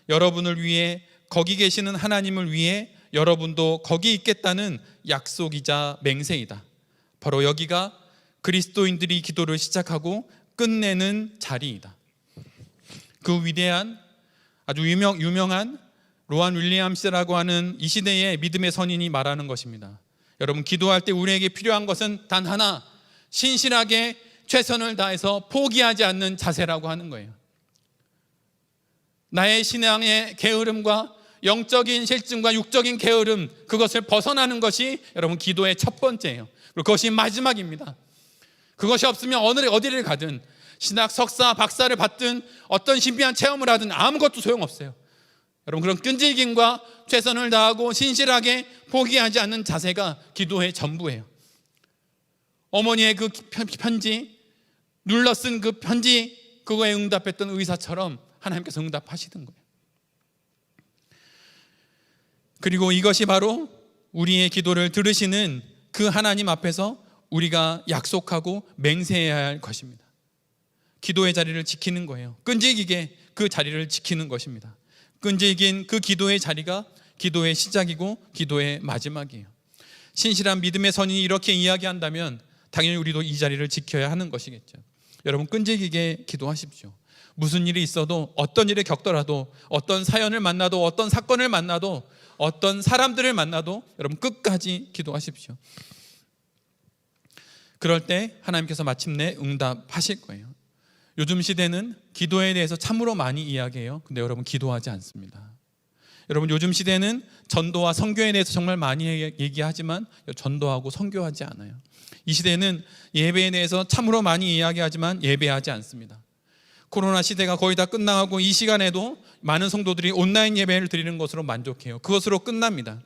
여러분을 위해 거기 계시는 하나님을 위해 여러분도 거기 있겠다는 약속이자 맹세이다. 바로 여기가 그리스도인들이 기도를 시작하고 끝내는 자리이다. 그 위대한 아주 유명한 로안 윌리엄스라고 하는 이 시대의 믿음의 선인이 말하는 것입니다. 여러분, 기도할 때 우리에게 필요한 것은 단 하나, 신실하게 최선을 다해서 포기하지 않는 자세라고 하는 거예요. 나의 신앙의 게으름과 영적인 실증과 육적인 게으름, 그것을 벗어나는 것이 여러분 기도의 첫 번째예요. 그리고 그것이 마지막입니다. 그것이 없으면 어디를 가든 신학 석사, 박사를 받든 어떤 신비한 체험을 하든 아무것도 소용없어요. 여러분, 그런 끈질김과 최선을 다하고 신실하게 포기하지 않는 자세가 기도의 전부예요. 어머니의 그 편지, 눌러 쓴 그 편지, 그거에 응답했던 의사처럼 하나님께서 응답하시는 거예요. 그리고 이것이 바로 우리의 기도를 들으시는 그 하나님 앞에서 우리가 약속하고 맹세해야 할 것입니다. 기도의 자리를 지키는 거예요. 끈질기게 그 자리를 지키는 것입니다. 끈질긴 그 기도의 자리가 기도의 시작이고 기도의 마지막이에요. 신실한 믿음의 선인이 이렇게 이야기한다면 당연히 우리도 이 자리를 지켜야 하는 것이겠죠. 여러분, 끈질기게 기도하십시오. 무슨 일이 있어도, 어떤 일을 겪더라도, 어떤 사연을 만나도, 어떤 사건을 만나도, 어떤 사람들을 만나도 여러분 끝까지 기도하십시오. 그럴 때 하나님께서 마침내 응답하실 거예요. 요즘 시대는 기도에 대해서 참으로 많이 이야기해요. 근데 여러분 기도하지 않습니다. 여러분 요즘 시대는 전도와 선교에 대해서 정말 많이 얘기하지만 전도하고 선교하지 않아요. 이 시대는 예배에 대해서 참으로 많이 이야기하지만 예배하지 않습니다. 코로나 시대가 거의 다 끝나가고 이 시간에도 많은 성도들이 온라인 예배를 드리는 것으로 만족해요. 그것으로 끝납니다.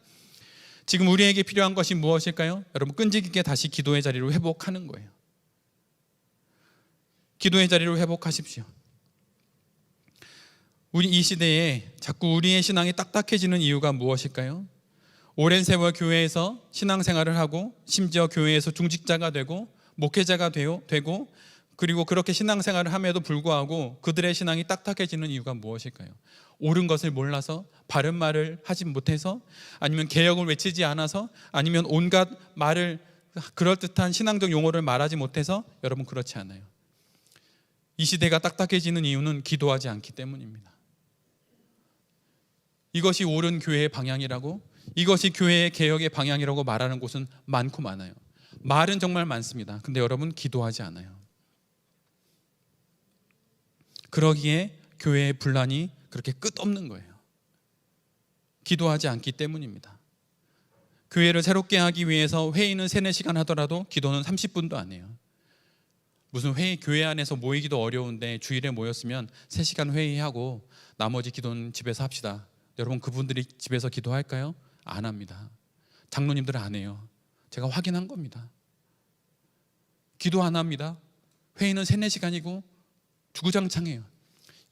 지금 우리에게 필요한 것이 무엇일까요? 여러분 끈질기게 다시 기도의 자리로 회복하는 거예요. 기도의 자리로 회복하십시오. 우리 이 시대에 자꾸 우리의 신앙이 딱딱해지는 이유가 무엇일까요? 오랜 세월 교회에서 신앙생활을 하고 심지어 교회에서 중직자가 되고 목회자가 되고 그리고 그렇게 신앙생활을 함에도 불구하고 그들의 신앙이 딱딱해지는 이유가 무엇일까요? 옳은 것을 몰라서, 바른 말을 하지 못해서, 아니면 개혁을 외치지 않아서, 아니면 온갖 말을 그럴듯한 신앙적 용어를 말하지 못해서. 여러분 그렇지 않아요. 이 시대가 딱딱해지는 이유는 기도하지 않기 때문입니다. 이것이 옳은 교회의 방향이라고, 이것이 교회의 개혁의 방향이라고 말하는 곳은 많고 많아요. 말은 정말 많습니다. 근데 여러분 기도하지 않아요. 그러기에 교회의 분란이 그렇게 끝없는 거예요. 기도하지 않기 때문입니다. 교회를 새롭게 하기 위해서 회의는 3-4시간 하더라도 기도는 30분도 안 해요. 무슨 회의, 교회 안에서 모이기도 어려운데 주일에 모였으면 3시간 회의하고 나머지 기도는 집에서 합시다. 여러분 그분들이 집에서 기도할까요? 안 합니다. 장로님들은 안 해요. 제가 확인한 겁니다. 기도 안 합니다. 회의는 3-4시간이고 주구장창해요.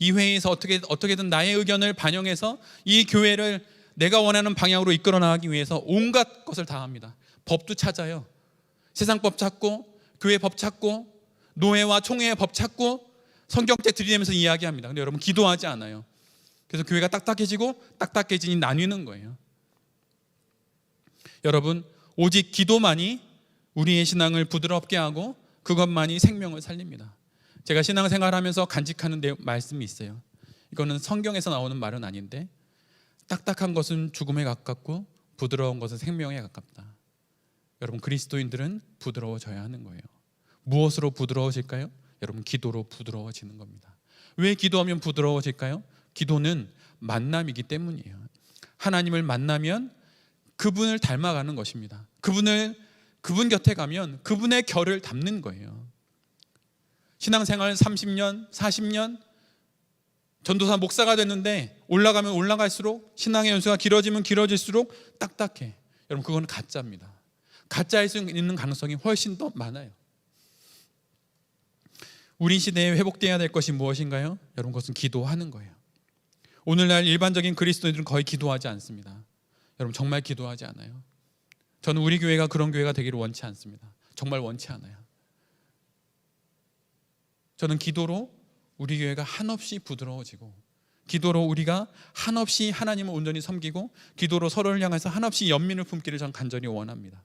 이 회의에서 어떻게든 나의 의견을 반영해서 이 교회를 내가 원하는 방향으로 이끌어 나가기 위해서 온갖 것을 다 합니다. 법도 찾아요. 세상법 찾고 교회 법 찾고 노회와 총회의 법 찾고 성경책 들이대면서 이야기합니다. 근데 여러분 기도하지 않아요. 그래서 교회가 딱딱해지고 딱딱해지니 나뉘는 거예요. 여러분 오직 기도만이 우리의 신앙을 부드럽게 하고 그것만이 생명을 살립니다. 제가 신앙생활하면서 간직하는 말씀이 있어요. 이거는 성경에서 나오는 말은 아닌데, 딱딱한 것은 죽음에 가깝고 부드러운 것은 생명에 가깝다. 여러분 그리스도인들은 부드러워져야 하는 거예요. 무엇으로 부드러워질까요? 여러분 기도로 부드러워지는 겁니다. 왜 기도하면 부드러워질까요? 기도는 만남이기 때문이에요. 하나님을 만나면 그분을 닮아가는 것입니다. 그분 곁에 가면 그분의 결을 담는 거예요. 신앙생활 30년, 40년 전도사 목사가 됐는데 올라가면 올라갈수록 신앙의 연수가 길어지면 길어질수록 딱딱해. 여러분 그거는 가짜입니다. 가짜일 수 있는 가능성이 훨씬 더 많아요. 우리 시대에 회복되어야 될 것이 무엇인가요? 여러분 그것은 기도하는 거예요. 오늘날 일반적인 그리스도인들은 거의 기도하지 않습니다. 여러분 정말 기도하지 않아요. 저는 우리 교회가 그런 교회가 되기를 원치 않습니다. 정말 원치 않아요. 저는 기도로 우리 교회가 한없이 부드러워지고, 기도로 우리가 한없이 하나님을 온전히 섬기고, 기도로 서로를 향해서 한없이 연민을 품기를 전 간절히 원합니다.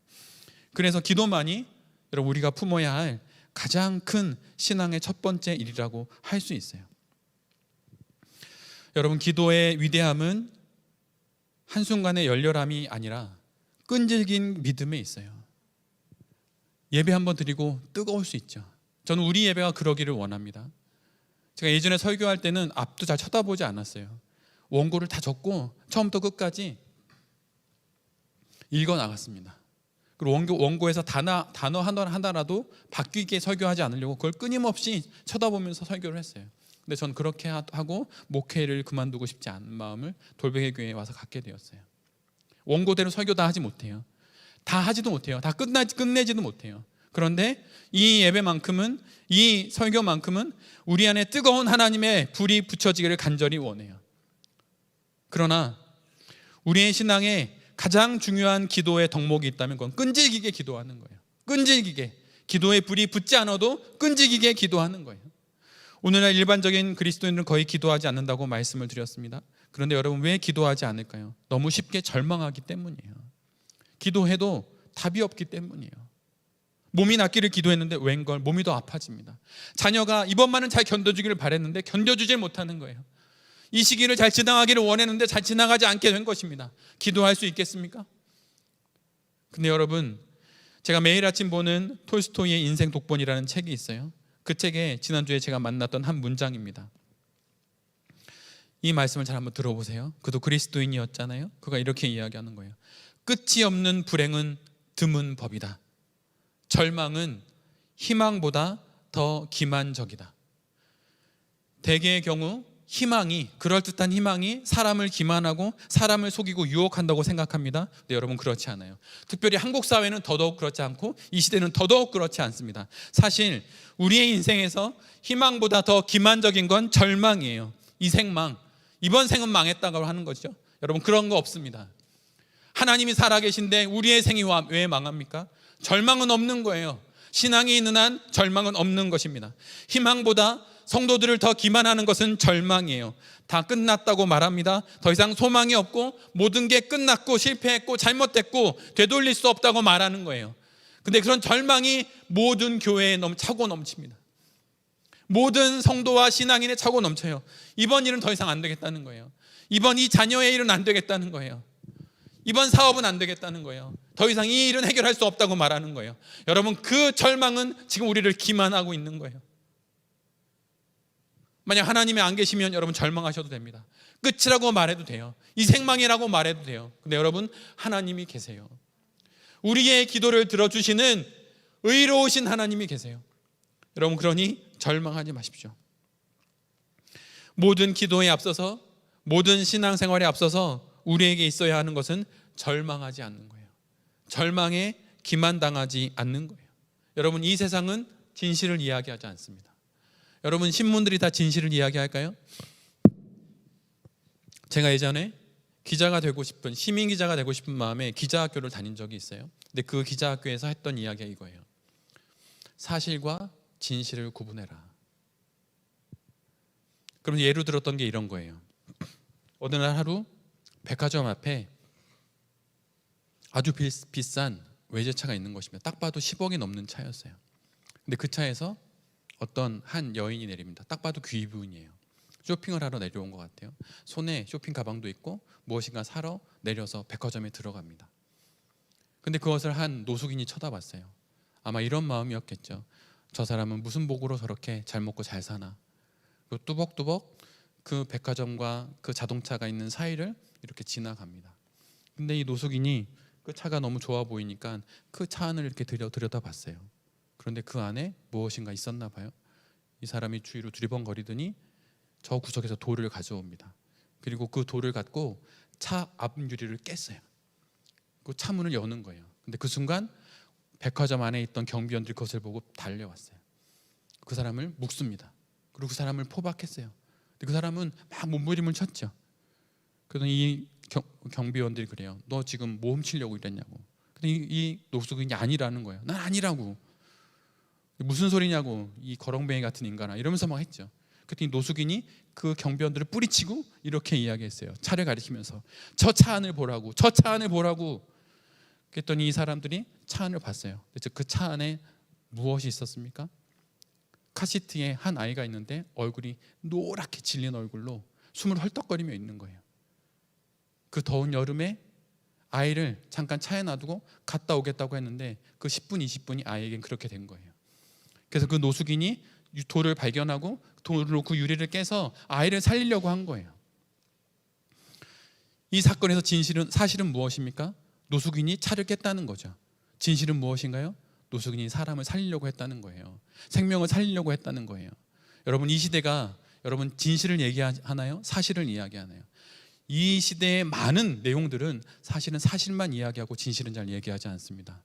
그래서 기도만이 여러분 우리가 품어야 할 가장 큰 신앙의 첫 번째 일이라고 할 수 있어요. 여러분 기도의 위대함은 한순간의 열렬함이 아니라 끈질긴 믿음에 있어요. 예배 한번 드리고 뜨거울 수 있죠. 저는 우리 예배가 그러기를 원합니다. 제가 예전에 설교할 때는 앞도 잘 쳐다보지 않았어요. 원고를 다 적고 처음부터 끝까지 읽어 나갔습니다. 그리고 원고에서 단어 하나라도 바뀌게 설교하지 않으려고 그걸 끊임없이 쳐다보면서 설교를 했어요. 근데 저는 그렇게 하고 목회를 그만두고 싶지 않은 마음을 돌베개 교회에 와서 갖게 되었어요. 원고대로 설교 다 하지 못해요. 다 하지도 못해요. 다 끝내지도 못해요. 그런데 이 예배만큼은, 이 설교만큼은 우리 안에 뜨거운 하나님의 불이 붙여지기를 간절히 원해요. 그러나 우리의 신앙에 가장 중요한 기도의 덕목이 있다면 그건 끈질기게 기도하는 거예요. 끈질기게, 기도의 불이 붙지 않아도 끈질기게 기도하는 거예요. 오늘날 일반적인 그리스도인들은 거의 기도하지 않는다고 말씀을 드렸습니다. 그런데 여러분 왜 기도하지 않을까요? 너무 쉽게 절망하기 때문이에요. 기도해도 답이 없기 때문이에요. 몸이 낫기를 기도했는데 웬걸 몸이 더 아파집니다. 자녀가 이번만은 잘 견뎌주기를 바랬는데 견뎌주질 못하는 거예요. 이 시기를 잘 지나가기를 원했는데 잘 지나가지 않게 된 것입니다. 기도할 수 있겠습니까? 근데 여러분 제가 매일 아침 보는 톨스토이의 인생 독본이라는 책이 있어요. 그 책에 지난주에 제가 만났던 한 문장입니다. 이 말씀을 잘 한번 들어보세요. 그도 그리스도인이었잖아요. 그가 이렇게 이야기하는 거예요. 끝이 없는 불행은 드문 법이다. 절망은 희망보다 더 기만적이다. 대개의 경우 희망이, 그럴듯한 희망이 사람을 기만하고 사람을 속이고 유혹한다고 생각합니다. 근데 여러분 그렇지 않아요. 특별히 한국 사회는 더더욱 그렇지 않고 이 시대는 더더욱 그렇지 않습니다. 사실 우리의 인생에서 희망보다 더 기만적인 건 절망이에요. 이 생망, 이번 생은 망했다고 하는 거죠. 여러분 그런 거 없습니다. 하나님이 살아계신데 우리의 생이 왜 망합니까? 절망은 없는 거예요. 신앙이 있는 한 절망은 없는 것입니다. 희망보다 성도들을 더 기만하는 것은 절망이에요. 다 끝났다고 말합니다. 더 이상 소망이 없고 모든 게 끝났고 실패했고 잘못됐고 되돌릴 수 없다고 말하는 거예요. 근데 그런 절망이 모든 교회에 차고 넘칩니다. 모든 성도와 신앙인에 차고 넘쳐요. 이번 일은 더 이상 안 되겠다는 거예요. 이번 이 자녀의 일은 안 되겠다는 거예요. 이번 사업은 안 되겠다는 거예요. 더 이상 이 일은 해결할 수 없다고 말하는 거예요. 여러분 그 절망은 지금 우리를 기만하고 있는 거예요. 만약 하나님이 안 계시면 여러분 절망하셔도 됩니다. 끝이라고 말해도 돼요. 이 생망이라고 말해도 돼요. 근데 여러분 하나님이 계세요. 우리의 기도를 들어주시는 의로우신 하나님이 계세요. 여러분 그러니 절망하지 마십시오. 모든 기도에 앞서서, 모든 신앙생활에 앞서서 우리에게 있어야 하는 것은 절망하지 않는 거예요. 절망에 기만당하지 않는 거예요. 여러분 이 세상은 진실을 이야기하지 않습니다. 여러분 신문들이 다 진실을 이야기할까요? 제가 예전에 기자가 되고 싶은, 시민 기자가 되고 싶은 마음에 기자학교를 다닌 적이 있어요. 근데 그 기자학교에서 했던 이야기가 이거예요. 사실과 진실을 구분해라. 그럼 예로 들었던 게 이런 거예요. 어느 날 하루 백화점 앞에 아주 비싼 외제차가 있는 것입니다. 딱 봐도 10억이 넘는 차였어요. 근데 그 차에서 어떤 한 여인이 내립니다. 딱 봐도 귀부인이에요. 쇼핑을 하러 내려온 것 같아요. 손에 쇼핑 가방도 있고 무엇인가 사러 내려서 백화점에 들어갑니다. 근데 그것을 한 노숙인이 쳐다봤어요. 아마 이런 마음이었겠죠. 저 사람은 무슨 복으로 저렇게 잘 먹고 잘 사나. 그리고 뚜벅뚜벅 그 백화점과 그 자동차가 있는 사이를 이렇게 지나갑니다. 근데 이 노숙인이 그 차가 너무 좋아 보이니까 그 차 안을 이렇게 들여다봤어요. 그런데 그 안에 무엇인가 있었나 봐요. 이 사람이 주위로 두리번거리더니 저 구석에서 돌을 가져옵니다. 그리고 그 돌을 갖고 차 앞유리를 깼어요. 그 차 문을 여는 거예요. 근데 그 순간 백화점 안에 있던 경비원들이 그것을 보고 달려왔어요. 그 사람을 묵습니다. 그리고 그 사람을 포박했어요. 근데 그 사람은 막 몸부림을 쳤죠. 그러더니 이 경비원들이 그래요. 너 지금 뭐 훔치려고 이랬냐고. 근데 이 노숙인이 아니라는 거예요. 난 아니라고. 무슨 소리냐고 이 거렁뱅이 같은 인간아 이러면서 막 했죠. 그랬더니 노숙인이 그 경비원들을 뿌리치고 이렇게 이야기했어요. 차를 가리키면서 저 차 안을 보라고, 저 차 안을 보라고. 그랬더니 이 사람들이 차 안을 봤어요. 그 차 안에 무엇이 있었습니까? 카시트에 한 아이가 있는데 얼굴이 노랗게 질린 얼굴로 숨을 헐떡거리며 있는 거예요. 그 더운 여름에 아이를 잠깐 차에 놔두고 갔다 오겠다고 했는데 그 10분, 20분이 아이에겐 그렇게 된 거예요. 그래서 그 노숙인이 돌을 발견하고 돌로 그 유리를 깨서 아이를 살리려고 한 거예요. 이 사건에서 사실은 무엇입니까? 노숙인이 차를 깼다는 거죠. 진실은 무엇인가요? 노숙인이 사람을 살리려고 했다는 거예요. 생명을 살리려고 했다는 거예요. 여러분 이 시대가 여러분 진실을 얘기하나요? 사실을 이야기하나요? 이 시대의 많은 내용들은 사실은 사실만 이야기하고 진실은 잘 얘기하지 않습니다.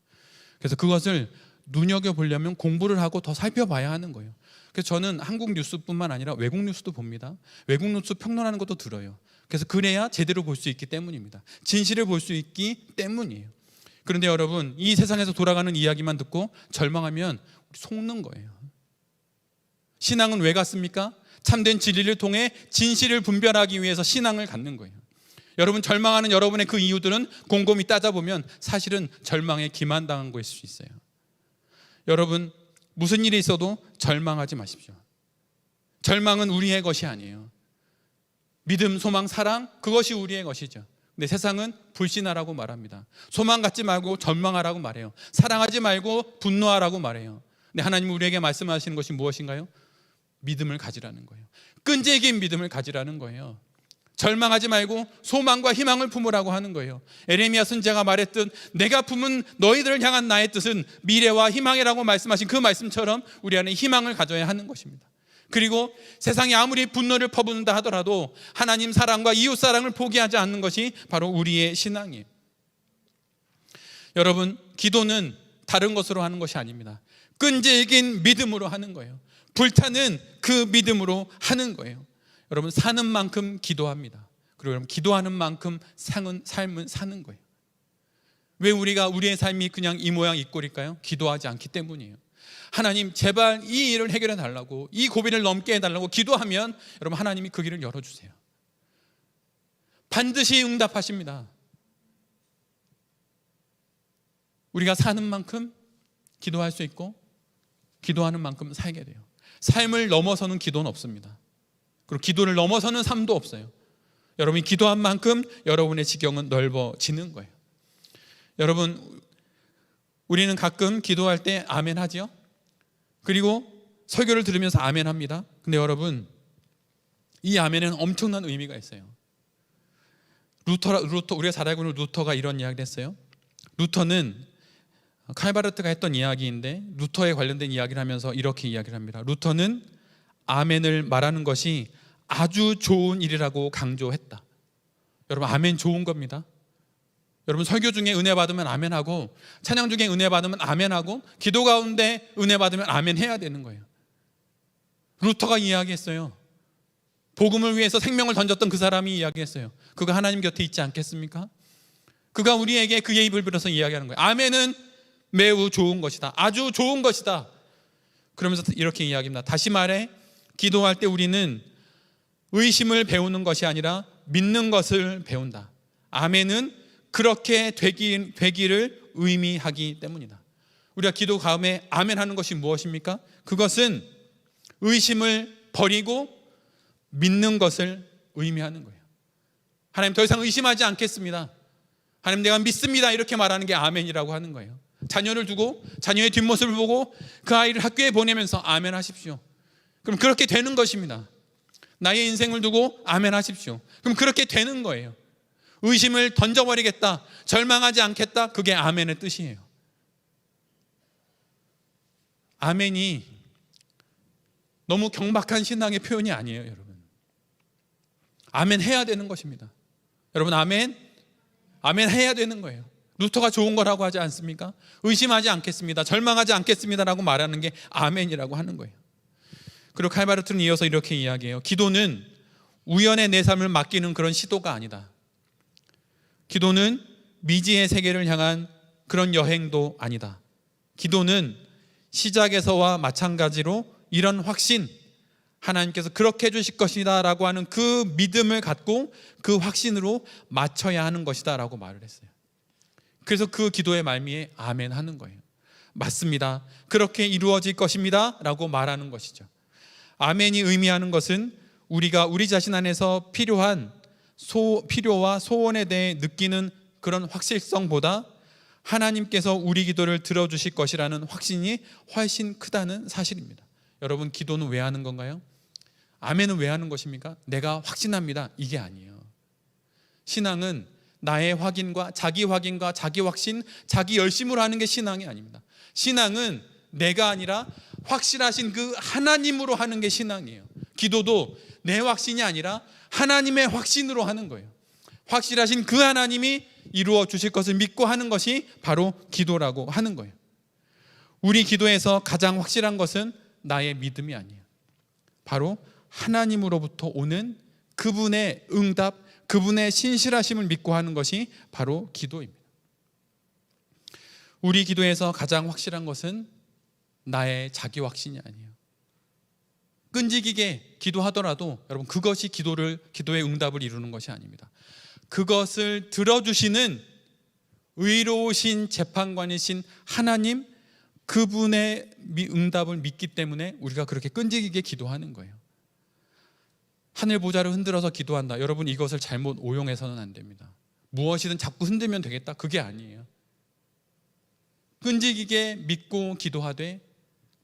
그래서 그것을 눈여겨보려면 공부를 하고 더 살펴봐야 하는 거예요. 그래서 저는 한국 뉴스뿐만 아니라 외국 뉴스도 봅니다. 외국 뉴스 평론하는 것도 들어요. 그래서 그래야 제대로 볼 수 있기 때문입니다. 진실을 볼 수 있기 때문이에요. 그런데 여러분 이 세상에서 돌아가는 이야기만 듣고 절망하면 우리 속는 거예요. 신앙은 왜 갖습니까? 참된 진리를 통해 진실을 분별하기 위해서 신앙을 갖는 거예요. 여러분 절망하는 여러분의 그 이유들은 곰곰이 따져보면 사실은 절망에 기만당한 거일 수 있어요. 여러분 무슨 일이 있어도 절망하지 마십시오. 절망은 우리의 것이 아니에요. 믿음, 소망, 사랑 그것이 우리의 것이죠. 근데 세상은 불신하라고 말합니다. 소망 갖지 말고 절망하라고 말해요. 사랑하지 말고 분노하라고 말해요. 근데 하나님은 우리에게 말씀하시는 것이 무엇인가요? 믿음을 가지라는 거예요. 끈질긴 믿음을 가지라는 거예요. 절망하지 말고 소망과 희망을 품으라고 하는 거예요. 에레미야 선지자가 말했듯 내가 품은 너희들을 향한 나의 뜻은 미래와 희망이라고 말씀하신 그 말씀처럼 우리 안에 희망을 가져야 하는 것입니다. 그리고 세상이 아무리 분노를 퍼붓는다 하더라도 하나님 사랑과 이웃 사랑을 포기하지 않는 것이 바로 우리의 신앙이에요. 여러분, 기도는 다른 것으로 하는 것이 아닙니다. 끈질긴 믿음으로 하는 거예요. 불타는 그 믿음으로 하는 거예요. 여러분, 사는 만큼 기도합니다. 그리고 여러분, 기도하는 만큼 삶은 사는 거예요. 왜 우리의 삶이 그냥 이 모양 이 꼴일까요? 기도하지 않기 때문이에요. 하나님 제발 이 일을 해결해 달라고, 이 고비를 넘게 해달라고 기도하면 여러분, 하나님이 그 길을 열어주세요. 반드시 응답하십니다. 우리가 사는 만큼 기도할 수 있고 기도하는 만큼 살게 돼요. 삶을 넘어서는 기도는 없습니다. 그리고 기도를 넘어서는 삶도 없어요. 여러분이 기도한 만큼 여러분의 지경은 넓어지는 거예요. 여러분, 우리는 가끔 기도할 때 아멘 하지요. 그리고 설교를 들으면서 아멘 합니다. 근데 여러분, 이 아멘에는 엄청난 의미가 있어요. 우리가 잘 알고 있는 루터가 이런 이야기를 했어요. 루터는 칼바르트가 했던 이야기인데 루터에 관련된 이야기를 하면서 이렇게 이야기를 합니다. 루터는 아멘을 말하는 것이 아주 좋은 일이라고 강조했다. 여러분, 아멘 좋은 겁니다. 여러분, 설교 중에 은혜 받으면 아멘하고, 찬양 중에 은혜 받으면 아멘하고, 기도 가운데 은혜 받으면 아멘해야 되는 거예요. 루터가 이야기했어요. 복음을 위해서 생명을 던졌던 그 사람이 이야기했어요. 그가 하나님 곁에 있지 않겠습니까? 그가 우리에게 그의 입을 빌어서 이야기하는 거예요. 아멘은 매우 좋은 것이다. 아주 좋은 것이다. 그러면서 이렇게 이야기합니다. 다시 말해, 기도할 때 우리는 의심을 배우는 것이 아니라 믿는 것을 배운다. 아멘은 그렇게 되기를 의미하기 때문이다. 우리가 기도 다음에 아멘 하는 것이 무엇입니까? 그것은 의심을 버리고 믿는 것을 의미하는 거예요. 하나님, 더 이상 의심하지 않겠습니다. 하나님, 내가 믿습니다. 이렇게 말하는 게 아멘이라고 하는 거예요. 자녀를 두고 자녀의 뒷모습을 보고 그 아이를 학교에 보내면서 아멘 하십시오. 그럼 그렇게 되는 것입니다. 나의 인생을 두고 아멘 하십시오. 그럼 그렇게 되는 거예요. 의심을 던져버리겠다, 절망하지 않겠다, 그게 아멘의 뜻이에요. 아멘이 너무 경박한 신앙의 표현이 아니에요, 여러분. 아멘 해야 되는 것입니다. 여러분, 아멘 해야 되는 거예요. 루터가 좋은 거라고 하지 않습니까? 의심하지 않겠습니다, 절망하지 않겠습니다라고 말하는 게 아멘이라고 하는 거예요. 그리고 칼바르트는 이어서 이렇게 이야기해요. 기도는 우연의 내 삶을 맡기는 그런 시도가 아니다. 기도는 미지의 세계를 향한 그런 여행도 아니다. 기도는 시작에서와 마찬가지로 이런 확신, 하나님께서 그렇게 해주실 것이다 라고 하는 그 믿음을 갖고 그 확신으로 맞춰야 하는 것이다 라고 말을 했어요. 그래서 그 기도의 말미에 아멘 하는 거예요. 맞습니다, 그렇게 이루어질 것입니다 라고 말하는 것이죠. 아멘이 의미하는 것은 우리가 우리 자신 안에서 필요와 소원에 대해 느끼는 그런 확실성보다 하나님께서 우리 기도를 들어주실 것이라는 확신이 훨씬 크다는 사실입니다. 여러분, 기도는 왜 하는 건가요? 아멘은 왜 하는 것입니까? 내가 확신합니다, 이게 아니에요. 신앙은 나의 확인과 자기 확신, 자기 열심으로 하는 게 신앙이 아닙니다. 신앙은 내가 아니라 확실하신 그 하나님으로 하는 게 신앙이에요. 기도도 내 확신이 아니라 하나님의 확신으로 하는 거예요. 확실하신 그 하나님이 이루어 주실 것을 믿고 하는 것이 바로 기도라고 하는 거예요. 우리 기도에서 가장 확실한 것은 나의 믿음이 아니에요. 바로 하나님으로부터 오는 그분의 응답, 그분의 신실하심을 믿고 하는 것이 바로 기도입니다. 우리 기도에서 가장 확실한 것은 나의 자기 확신이 아니에요. 끈질기게 기도하더라도 여러분, 그것이 기도의 응답을 이루는 것이 아닙니다. 그것을 들어주시는 의로우신 재판관이신 하나님, 그분의 응답을 믿기 때문에 우리가 그렇게 끈질기게 기도하는 거예요. 하늘 보좌를 흔들어서 기도한다, 여러분, 이것을 잘못 오용해서는 안 됩니다. 무엇이든 자꾸 흔들면 되겠다, 그게 아니에요. 끈질기게 믿고 기도하되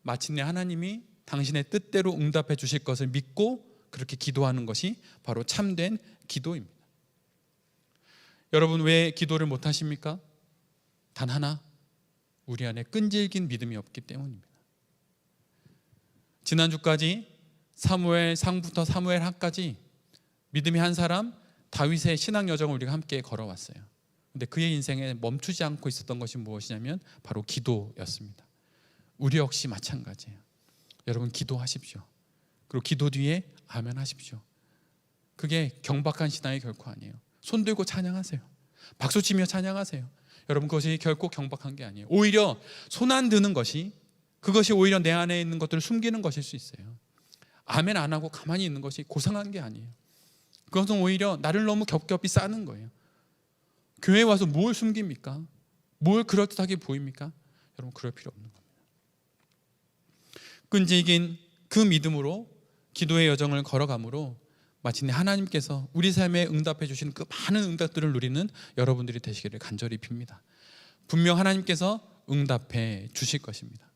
마침내 하나님이 당신의 뜻대로 응답해 주실 것을 믿고 그렇게 기도하는 것이 바로 참된 기도입니다. 여러분, 왜 기도를 못 하십니까? 단 하나, 우리 안에 끈질긴 믿음이 없기 때문입니다. 지난주까지 사무엘 상부터 사무엘 하까지 믿음이 한 사람 다윗의 신앙 여정을 우리가 함께 걸어왔어요. 근데 그의 인생에 멈추지 않고 있었던 것이 무엇이냐면 바로 기도였습니다. 우리 역시 마찬가지예요. 여러분, 기도하십시오. 그리고 기도 뒤에 아멘 하십시오. 그게 경박한 신앙이 결코 아니에요. 손 들고 찬양하세요. 박수치며 찬양하세요. 여러분, 그것이 결코 경박한 게 아니에요. 오히려 손 안 드는 것이, 그것이 오히려 내 안에 있는 것들을 숨기는 것일 수 있어요. 아멘 안 하고 가만히 있는 것이 고상한 게 아니에요. 그것은 오히려 나를 너무 겹겹이 싸는 거예요. 교회에 와서 뭘 숨깁니까? 뭘 그럴듯하게 보입니까? 여러분, 그럴 필요 없는 겁니다. 끈질긴 그 믿음으로 기도의 여정을 걸어가므로 마침내 하나님께서 우리 삶에 응답해 주시는 그 많은 응답들을 누리는 여러분들이 되시기를 간절히 빕니다. 분명 하나님께서 응답해 주실 것입니다.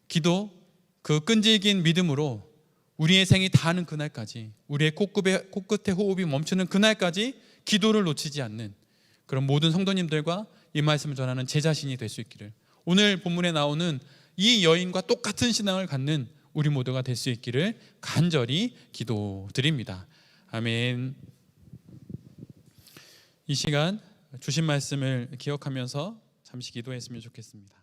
기도, 그 끈질긴 믿음으로 우리의 생이 다하는 그날까지, 우리의 코끝에 호흡이 멈추는 그날까지 기도를 놓치지 않는 그런 모든 성도님들과 이 말씀을 전하는 제 자신이 될 수 있기를, 오늘 본문에 나오는 이 여인과 똑같은 신앙을 갖는 우리 모두가 될 수 있기를 간절히 기도드립니다. 아멘. 이 시간 주신 말씀을 기억하면서 잠시 기도했으면 좋겠습니다.